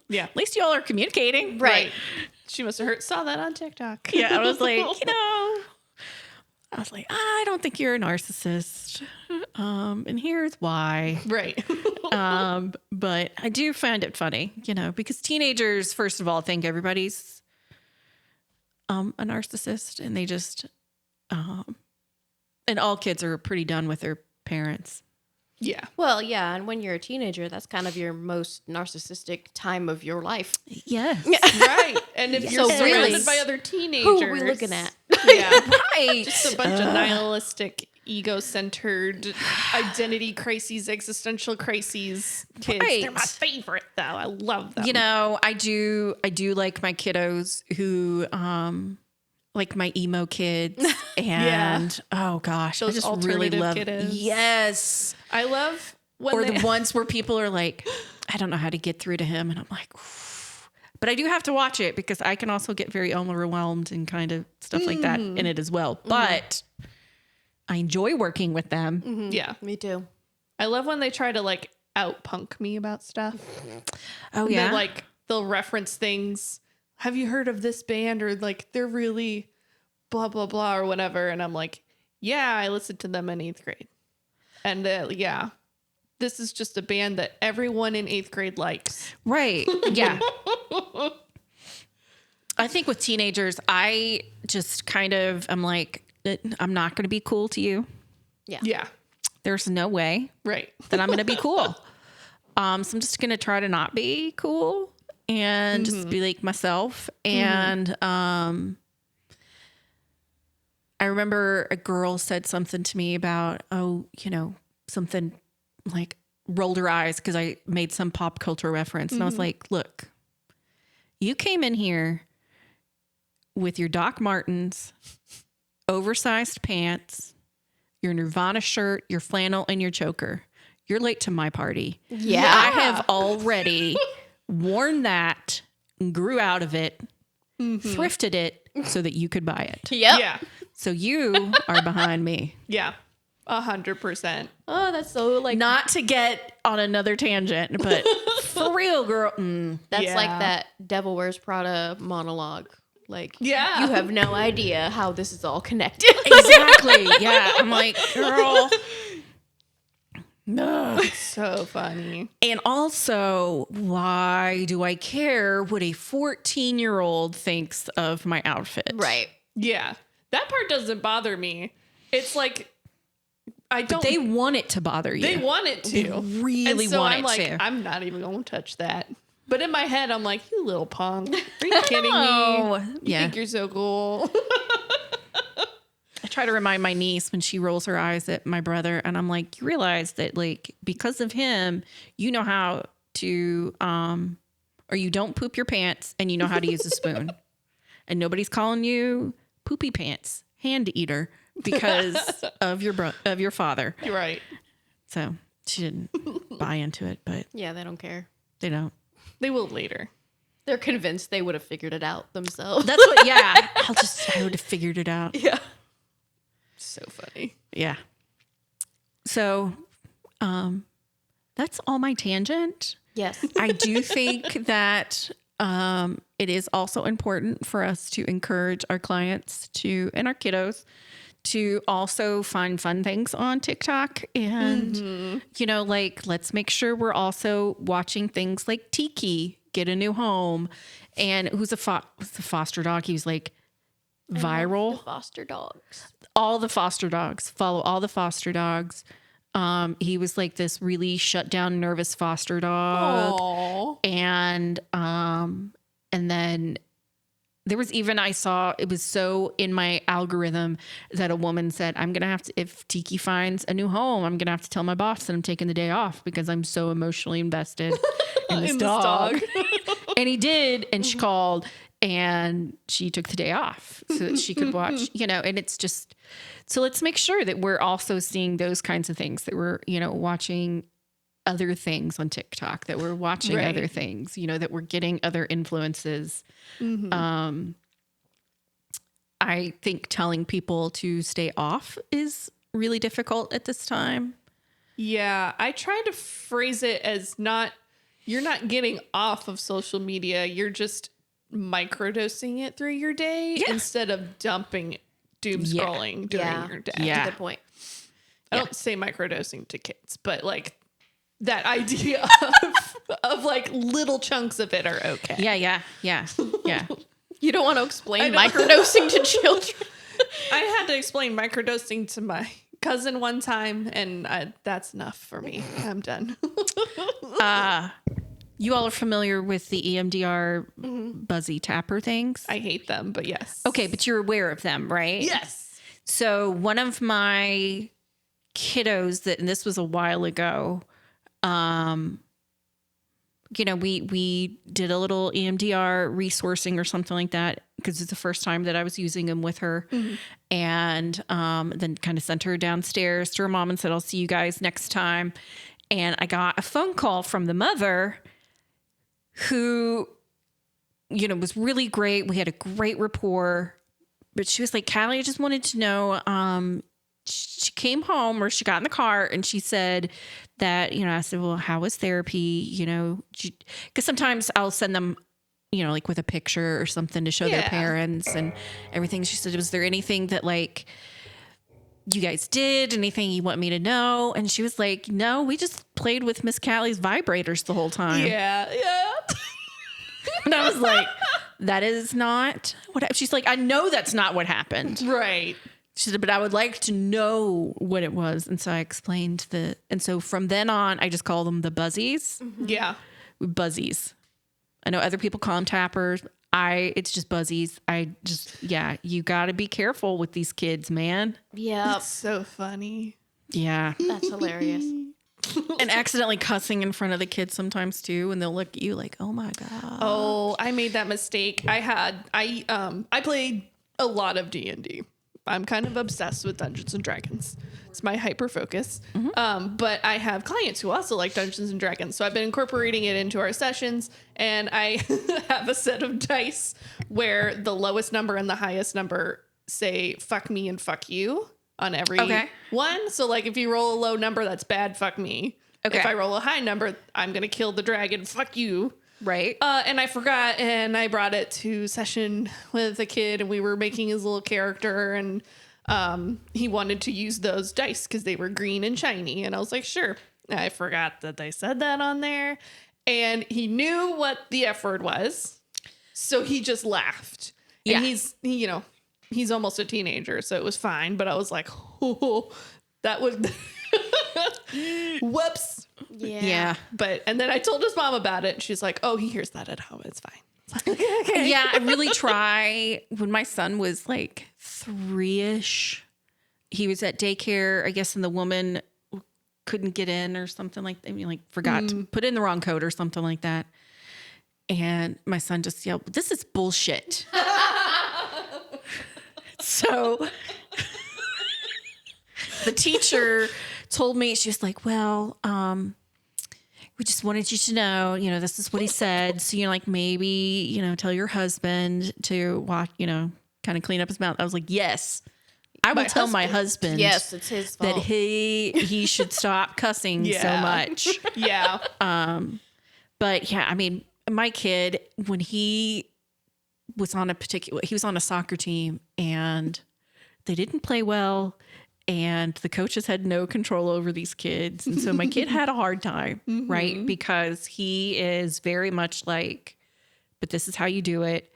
Yeah. At least y'all are communicating. Right. She must have saw that on TikTok. Yeah, I was like, you know, I don't think you're a narcissist. And here's why. Right. But I do find it funny, you know, because teenagers, first of all, think everybody's a narcissist, and they just, and all kids are pretty done with their parents. Yeah. Well, yeah, and when you're a teenager, that's kind of your most narcissistic time of your life. Yes. Right. And if you're So surrounded really, by other teenagers. Who are we looking at? Yeah. Right. Just a bunch of nihilistic, ego-centered, identity crises, existential crises kids. Right. They're my favorite, though. I love them. You know, I do like my kiddos who, like my emo kids, and oh gosh, Those I just really alternative love. kiddos. Yes. I love when Or they... the ones where people are like, I don't know how to get through to him, and I'm like, but I do have to watch it because I can also get very overwhelmed and kind of stuff like that in it as well. But I enjoy working with them. Yeah. Me too. I love when they try to, like, out-punk me about stuff. Oh And yeah, they're like, they'll reference things. Have you heard of this band? Or like, they're really blah, blah, blah, or whatever. And I'm like, yeah, I listened to them in 8th grade. And yeah, this is just a band that everyone in 8th grade likes. right. Yeah. I think with teenagers, I just kind of, I'm like, I'm not going to be cool to you. Yeah. There's no way Right. that I'm going to be cool. So I'm just going to try to not be cool and just be like myself. And I remember a girl said something to me about, oh, you know, something like rolled her eyes because I made some pop culture reference. And I was like, look, you came in here with your Doc Martens, oversized pants, your Nirvana shirt, your flannel, and your choker. You're late to my party. Yeah. I have already worn that, grew out of it, thrifted it so that you could buy it. Yep. Yeah. So you are behind me. Yeah. 100%. Oh, that's so like Not to get on another tangent, but for real, girl. that's Yeah. like that Devil Wears Prada monologue. Like, Yeah. you have no idea how this is all connected. Exactly. Yeah. I'm like, girl. No. So funny. And also, why do I care what a 14-year-old thinks of my outfit? Right. Yeah. That part doesn't bother me. It's like, I don't. They want it to bother you. They want it to. They really and so want I'm it like, to. I'm not even going to touch that. But in my head, I'm like, you little punk. Are you kidding know. me? You Yeah. think you're so cool? I try to remind my niece when she rolls her eyes at my brother, and I'm like, you realize that, like, because of him, you know how to, or you don't poop your pants, and you know how to use a spoon, and nobody's calling you poopy pants, hand eater, because of your father. You're right. So she didn't buy into it, but Yeah, they don't care. they don't. They will later. They're convinced they would have figured it out themselves. That's what. Yeah, I would have figured it out. Yeah. So funny. Yeah. So, that's all my tangent. Yes. I do think that it is also important for us to encourage our clients and our kiddos to also find fun things on TikTok. And, like, let's make sure we're also watching things like Tiki get a new home. And who's the foster dog? He was like viral. The foster dogs. All the foster dogs. Follow all the foster dogs. He was like this really shut down, nervous foster dog. Aww. And then there was even, I saw, it was so in my algorithm that a woman said, I'm going to have to, if Tiki finds a new home, I'm going to have to tell my boss that I'm taking the day off because I'm so emotionally invested in this dog. And he did. And she called and she took the day off so that she could watch, and it's just, so let's make sure that we're also seeing those kinds of things, that we're, watching other things on TikTok, that we're watching other things, that we're getting other influences. I think telling people to stay off is really difficult at this time. Yeah, I try to phrase it as you're not getting off of social media. You're just microdosing it through your day instead of dumping doom scrolling during your day. Yeah. That's a good point. I don't say microdosing to kids, but like that idea of like little chunks of it are okay. Yeah. You don't want to explain microdosing to children. I had to explain microdosing to my cousin one time, and that's enough for me. I'm done. You all are familiar with the EMDR buzzy tapper things? I hate them, but yes. Okay, but you're aware of them, right? Yes. So one of my kiddos and this was a while ago, we did a little EMDR resourcing or something like that because it's the first time that I was using them with her. And then kind of sent her downstairs to her mom and said, I'll see you guys next time. And I got a phone call from the mother who, was really great. We had a great rapport. But she was like, Calli, I just wanted to know, she came home or she got in the car and she said that, I said, well, how was therapy? Because sometimes I'll send them, like with a picture or something to show their parents and everything. She said, was there anything that like you guys did? Anything you want me to know? And she was like, no, we just played with Miss Calli's vibrators the whole time. Yeah. And I was like, that is not what she's like, I know that's not what happened. Right. She said, but I would like to know what it was. And so I explained and so from then on, I just call them the buzzies. Yeah. Buzzies. I know other people call them tappers. It's just buzzies. You got to be careful with these kids, man. Yeah. It's so funny. Yeah. That's hilarious. And accidentally cussing in front of the kids sometimes too. And they'll look at you like, oh my God. Oh, I made that mistake. I played a lot of D&D. I'm kind of obsessed with Dungeons and Dragons. It's my hyper focus. But I have clients who also like Dungeons and Dragons. So I've been incorporating it into our sessions. And I have a set of dice where the lowest number and the highest number say fuck me and fuck you on every one. So like if you roll a low number, that's bad, fuck me. Okay. If I roll a high number, I'm going to kill the dragon, fuck you. Right. And I forgot, and I brought it to session with a kid, and we were making his little character, and he wanted to use those dice because they were green and shiny. And I was like, sure. I forgot that they said that on there. And he knew what the F word was. So he just laughed. Yeah. And he's almost a teenager, so it was fine. But I was like, oh, that was whoops. Yeah. And then I told his mom about it. And she's like, oh, he hears that at home. It's fine. Okay. Yeah, I really try. When my son was like 3-ish, he was at daycare, I guess, and the woman couldn't get in or something like that. I mean, like forgot to put in the wrong code or something like that. And my son just yelled, this is bullshit. So the teacher told me, she was like, well, we just wanted you to know, this is what he said. So, like maybe, tell your husband to watch, kind of clean up his mouth. I was like, yes, I will tell my husband. Yes, it's his fault. That he should stop cussing so much. Yeah. But yeah, I mean, my kid, when he was on a soccer team and they didn't play well and the coaches had no control over these kids. And so my kid had a hard time, right? Because he is very much like, but this is how you do it.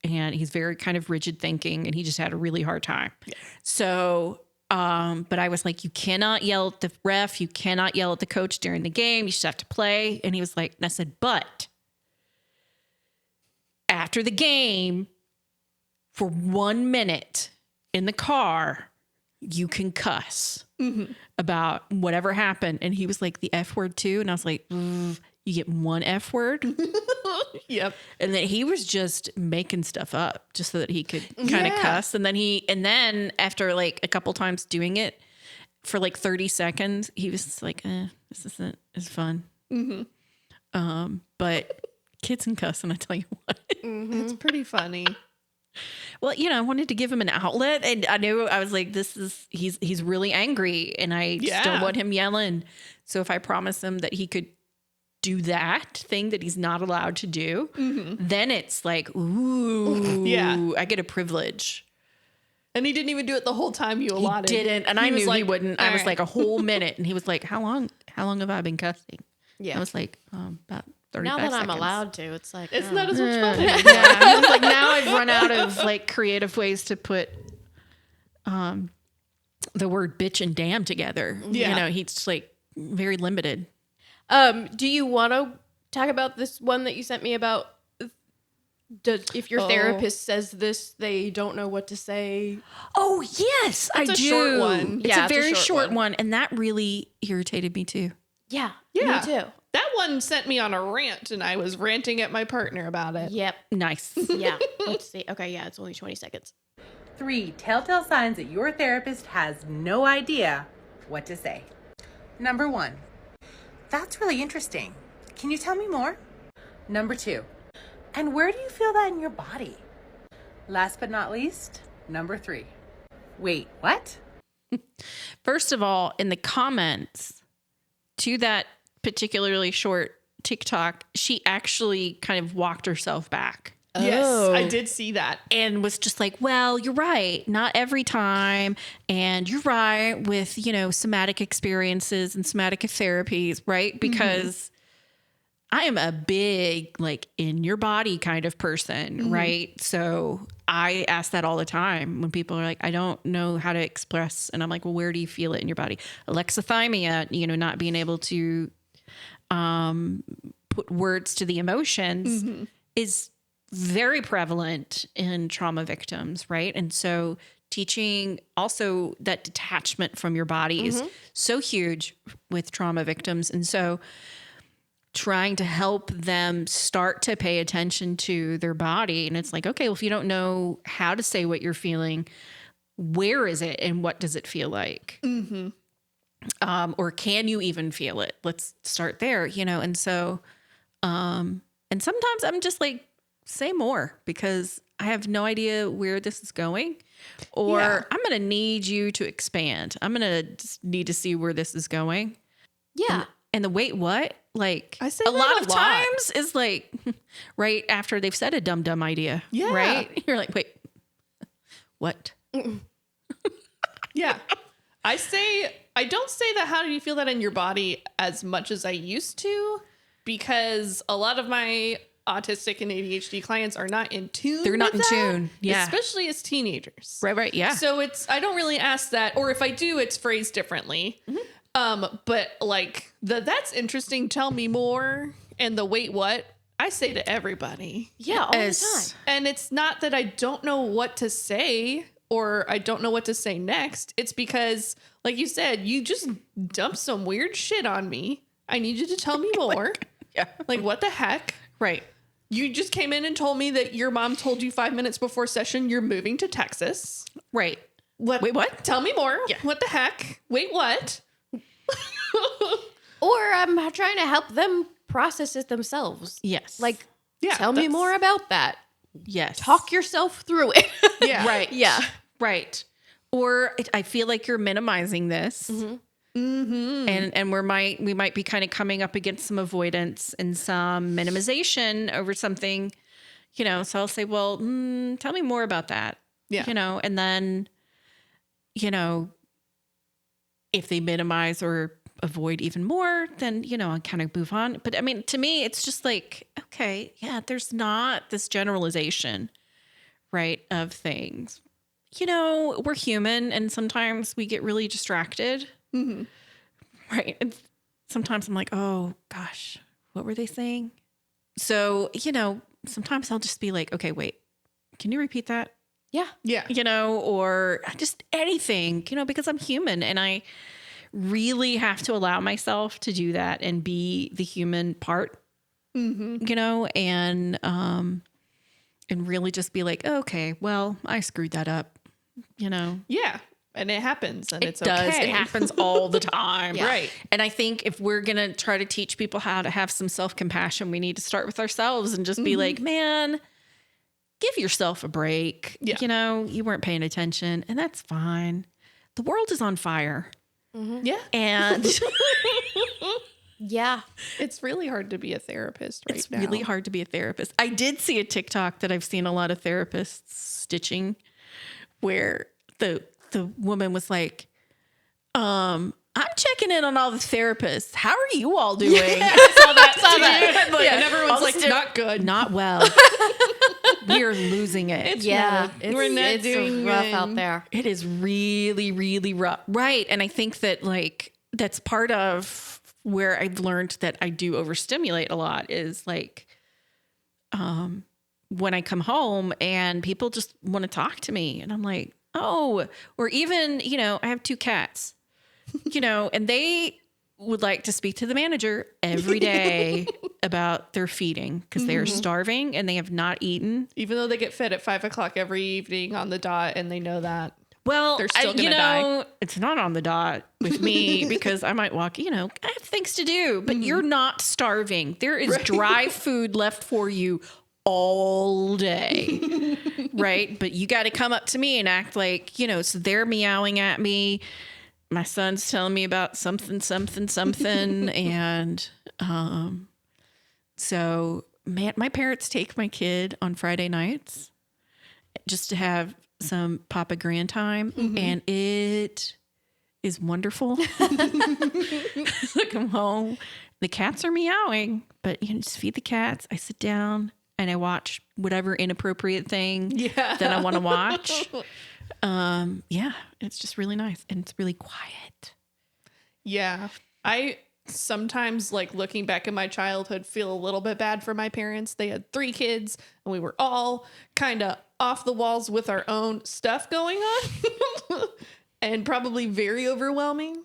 And he's very kind of rigid thinking and he just had a really hard time. Yes. So, but I was like, you cannot yell at the ref. You cannot yell at the coach during the game. You just have to play. And he was like, and I said, but after the game, for 1 minute in the car, you can cuss about whatever happened. And he was like, the F word too. And I was like, you get one F word. Yep. And then he was just making stuff up just so that he could kind of cuss. And then after like a couple times doing it for like 30 seconds, he was just like, this isn't as fun. But kids can cuss, and I tell you what. It's pretty funny. Well, I wanted to give him an outlet, and I knew I was like, he's really angry, and I just don't want him yelling. So if I promise him that he could do that thing that he's not allowed to do, then it's like, ooh, I get a privilege. And he didn't even do it the whole time you allotted. He didn't, and I knew he wouldn't. I was right. like a whole minute, and he was like, "How long have I been cussing?" Yeah. I was like, about 35 now that seconds. I'm allowed to, it's like It's not as much fun anymore. Yeah, I was like, now I've run out of like creative ways to put the word bitch and damn together. Yeah. He's like very limited. Do you want to talk about this one that you sent me about? If your therapist says this, they don't know what to say. Oh yes, It's a short one. It's a very short one, and that really irritated me too. Yeah, Yeah. me too. That one sent me on a rant, and I was ranting at my partner about it. Yep. Nice. Yeah. Let's see. Okay. Yeah. It's only 20 seconds. 3 telltale signs that your therapist has no idea what to say. Number 1, that's really interesting. Can you tell me more? Number 2, and where do you feel that in your body? Last but not least, number 3, wait, what? First of all, in the comments to that particularly short TikTok, she actually kind of walked herself back. Yes, I did see that. And was just like, well, you're right. Not every time. And you're right with, somatic experiences and somatic therapies, right? Because I am a big, like, in your body kind of person, right? So I ask that all the time when people are like, I don't know how to express. And I'm like, well, where do you feel it in your body? Alexithymia, not being able to put words to the emotions is very prevalent in trauma victims, right? And so teaching also that detachment from your body is so huge with trauma victims. And so trying to help them start to pay attention to their body. And it's like, okay, well, if you don't know how to say what you're feeling, where is it and what does it feel like? Or can you even feel it? Let's start there, And so, and sometimes I'm just like, say more because I have no idea where this is going, or I'm going to need you to expand. I'm going to just need to see where this is going. Yeah. And the wait, what? Like I say a that lot a of lot. times is like right after they've said a dumb idea. Yeah. Right. You're like, wait, what? Yeah. I don't say that how do you feel that in your body as much as I used to, because a lot of my autistic and ADHD clients are not in tune. They're not with in that, tune. Yeah. Especially as teenagers. Right. Yeah. So I don't really ask that, or if I do, it's phrased differently. But like that's interesting. Tell me more. And the wait, what? I say to everybody. Yeah. All the time. And it's not that I don't know what to say or I don't know what to say next. It's because, like you said, you just dumped some weird shit on me. I need you to tell me more. Yeah. Like, what the heck? Right. You just came in and told me that your mom told you 5 minutes before session you're moving to Texas. Right. What? Wait, what? Tell me more. Yeah. What the heck? Wait, what? Or I'm trying to help them process it themselves. Yes. Like, Yeah, tell me that's- more about that. yes. Talk yourself through it. Yeah. Right. Yeah. Right. Or I feel like you're minimizing this. And we might be kind of coming up against some avoidance and some minimization over something, you know. So I'll say, well, tell me more about that. Yeah. You know, and then, you know, if they minimize or avoid even more, then, you know, I kind of move on. But I mean, to me, it's just like, okay, yeah, there's not this generalization, right, of things. You know, we're human and sometimes we get really distracted. Right. And sometimes I'm like, oh gosh, what were they saying? So, you know, sometimes I'll just be like, okay, wait, can you repeat that? Yeah. Yeah. You know, or just anything, you know, because I'm human and I really have to allow myself to do that and be the human part, you know, and really just be like, okay, well, I screwed that up, you know? Yeah. And it happens and it's does. okay. It happens all the time. Yeah. Right. And I think if we're going to try to teach people how to have some self-compassion, we need to start with ourselves and just be like, man, give yourself a break. Yeah. You know, you weren't paying attention and that's fine. The world is on fire. Yeah. And Yeah. It's really hard to be a therapist right it's now. really hard to be a therapist. I did see a TikTok that I've seen a lot of therapists stitching where the woman was like, I'm checking in on all the therapists. How are you all doing? I saw that. Like, Yeah, and everyone's like, all not good. Not well. We're losing it. Yeah. We're not doing rough good. out there. It is really, really rough. Right. And I think that like, that's part of where I've learned that I do overstimulate a lot is like, when I come home and people just want to talk to me and I'm like, oh, or even, you know, I have 2 cats, you know, and they would like to speak to the manager every day about their feeding because they are starving and they have not eaten. Even though they get fed at 5:00 every evening on the dot and they know that. Well, They're still gonna die. It's not on the dot with me because I might walk, you know, I have things to do, but you're not starving. There is dry food left for you all day. Right. But you got to come up to me and act like, you know, so they're meowing at me. My son's telling me about something. And, so man, my parents take my kid on Friday nights just to have some Papa Grand time. And it is wonderful. I come home, the cats are meowing, but you know, just feed the cats. I sit down and I watch whatever inappropriate thing that I want to watch. Yeah, it's just really nice and it's really quiet. Yeah. I sometimes, like, looking back at my childhood, feel a little bit bad for my parents. They had 3 kids and we were all kind of off the walls with our own stuff going on and probably very overwhelming.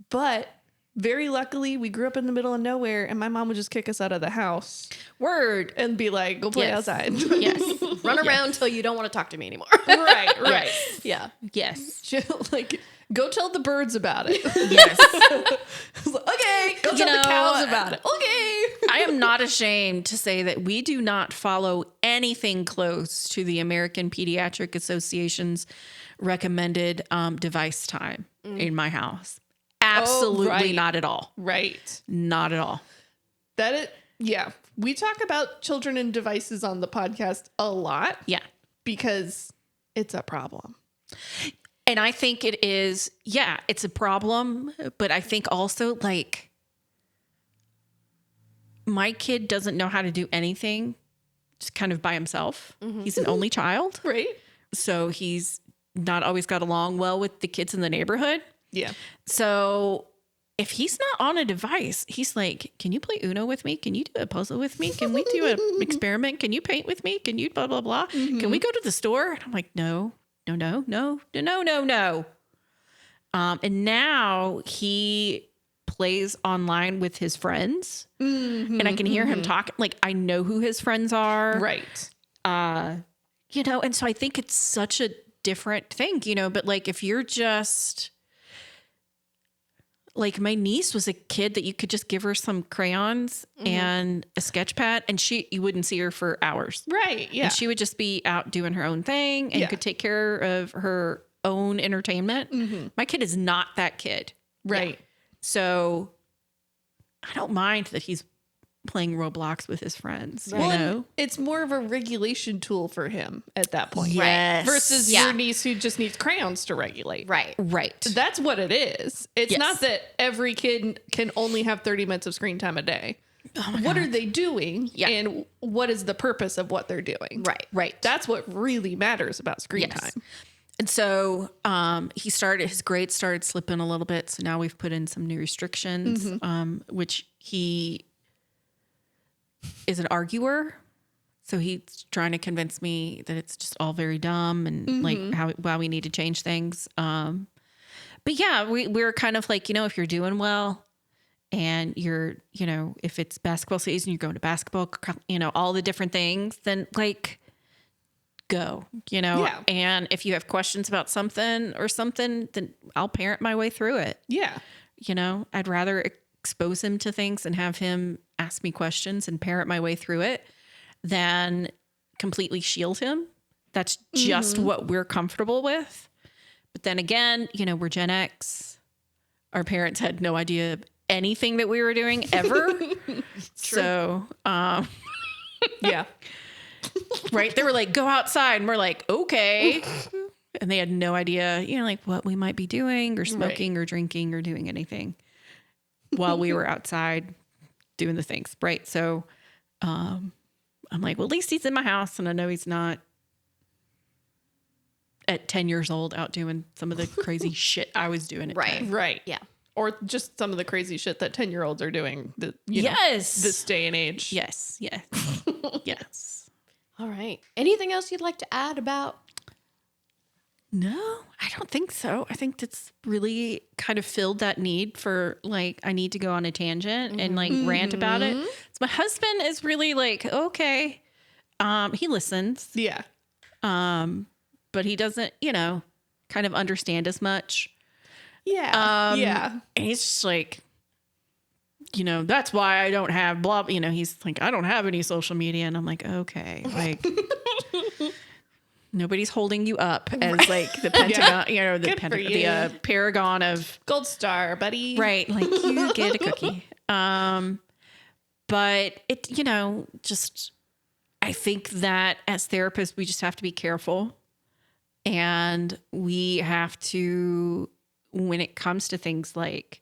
But very luckily, we grew up in the middle of nowhere and my mom would just kick us out of the house. Word. And be like, go play outside. Yes. Run around till you don't want to talk to me anymore. Right. Yeah. Yes. Like, go tell the birds about it. Yes. Okay. Go tell the cows about it. Okay. I am not ashamed to say that we do not follow anything close to the American Pediatric Association's recommended device time in my house. Absolutely not at all. Right. Not at all. Yeah. We talk about children and devices on the podcast a lot. Yeah. Because it's a problem. And I think it is, it's a problem. But I think also, like, my kid doesn't know how to do anything just kind of by himself. He's an only child. Right. So he's not always got along well with the kids in the neighborhood. Yeah. So if he's not on a device, he's like, can you play Uno with me? Can you do a puzzle with me? Can we do an experiment? Can you paint with me? Can you blah, blah, blah? Can we go to the store? And I'm like, no. And now he plays online with his friends and I can hear him talk. Like, I know who his friends are. Right. You know, and so I think it's such a different thing, you know, but like, if you're just like, my niece was a kid that you could just give her some crayons and a sketch pad and you wouldn't see her for hours. Right. Yeah. And she would just be out doing her own thing and could take care of her own entertainment. My kid is not that kid. Right. So I don't mind that he's playing Roblox with his friends. You Well, know? it's more of a regulation tool for him at that point. Yes. Versus your niece who just needs crayons to regulate. Right. Right. That's what it is. It's not that every kid can only have 30 minutes of screen time a day. What are they doing? Yeah. And what is the purpose of what they're doing? Right. Right. That's what really matters about screen Yes. time. And so his grades started slipping a little bit. So now we've put in some new restrictions, which he is an arguer. So he's trying to convince me that it's just all very dumb and like why we need to change things. But yeah, we're kind of like, if you're doing well and you're, if it's basketball season, you're going to basketball, all the different things, then like go, and if you have questions about something, then I'll parent my way through it. Yeah. I'd rather expose him to things and have him ask me questions and parent my way through it than completely shield him. That's just what we're comfortable with. But then again, we're Gen X. Our parents had no idea anything that we were doing ever. So, Yeah. right. They were like, go outside. And we're like, okay. And they had no idea, like what we might be doing or smoking or drinking or doing anything while we were outside doing the things. Right. So, I'm like, well, at least he's in my house and I know he's not at 10 years old out doing some of the crazy shit I was doing at 10. Right. Yeah. Or just some of the crazy shit that 10-year-olds are doing Yes. this day and age. Yes. Yes. Yes. All right. Anything else you'd like to add about? No, I don't think so. I think it's really kind of filled that need for like, I need to go on a tangent and like rant about it. So my husband is really like, okay. He listens. Yeah. But he doesn't, kind of understand as much. Yeah. Yeah. And he's just like, that's why I don't have blah, he's like, I don't have any social media. And I'm like, okay, like nobody's holding you up as like the Pentagon, the paragon of gold star, buddy. Right. Like you get a cookie. But it, just, I think that as therapists, we just have to be careful and we have to, when it comes to things like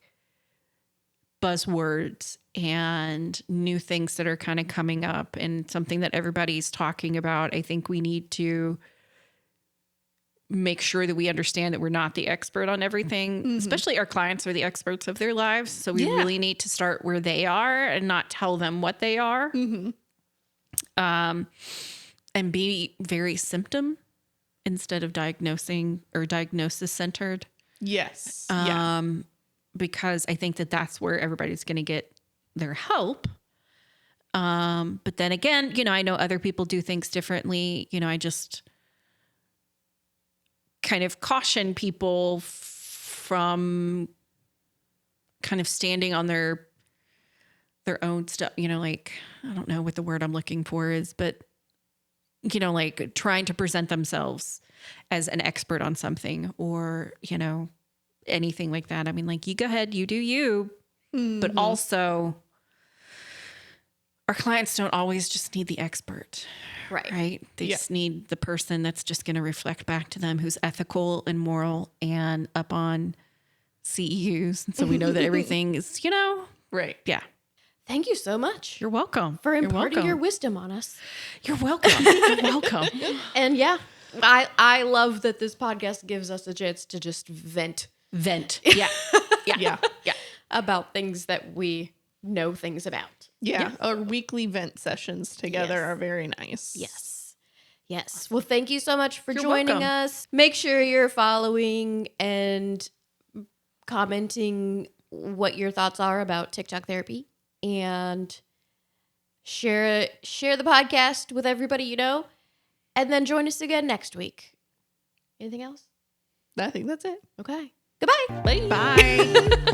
buzzwords and new things that are kind of coming up and something that everybody's talking about, I think we need to make sure that we understand that we're not the expert on everything, especially our clients are the experts of their lives. So we really need to start where they are and not tell them what they are. And be very symptom instead of diagnosing or diagnosis centered. Yes. Because I think that that's where everybody's going to get their help. But then again, I know other people do things differently. I just kind of caution people from kind of standing on their own stuff, like, I don't know what the word I'm looking for is, but, like trying to present themselves as an expert on something or, anything like that. I mean, like, you go ahead, you do you, but also our clients don't always just need the expert. Right. They just need the person that's just going to reflect back to them who's ethical and moral and up on CEUs. And so we know that everything is, Right. Yeah. Thank you so much. You're welcome. For You're imparting welcome. your wisdom on us. You're welcome. You're welcome. And yeah, I love that this podcast gives us a chance to just vent Yeah. Yeah. about things that we know things about. Yeah. Our weekly vent sessions together Yes. are very nice. Yes. Well, thank you so much for You're joining welcome. us. Make sure you're following and commenting what your thoughts are about TikTok therapy and share the podcast with everybody you know, and then join us again next week. Anything else? I think that's it. Okay. Goodbye. Bye. Bye.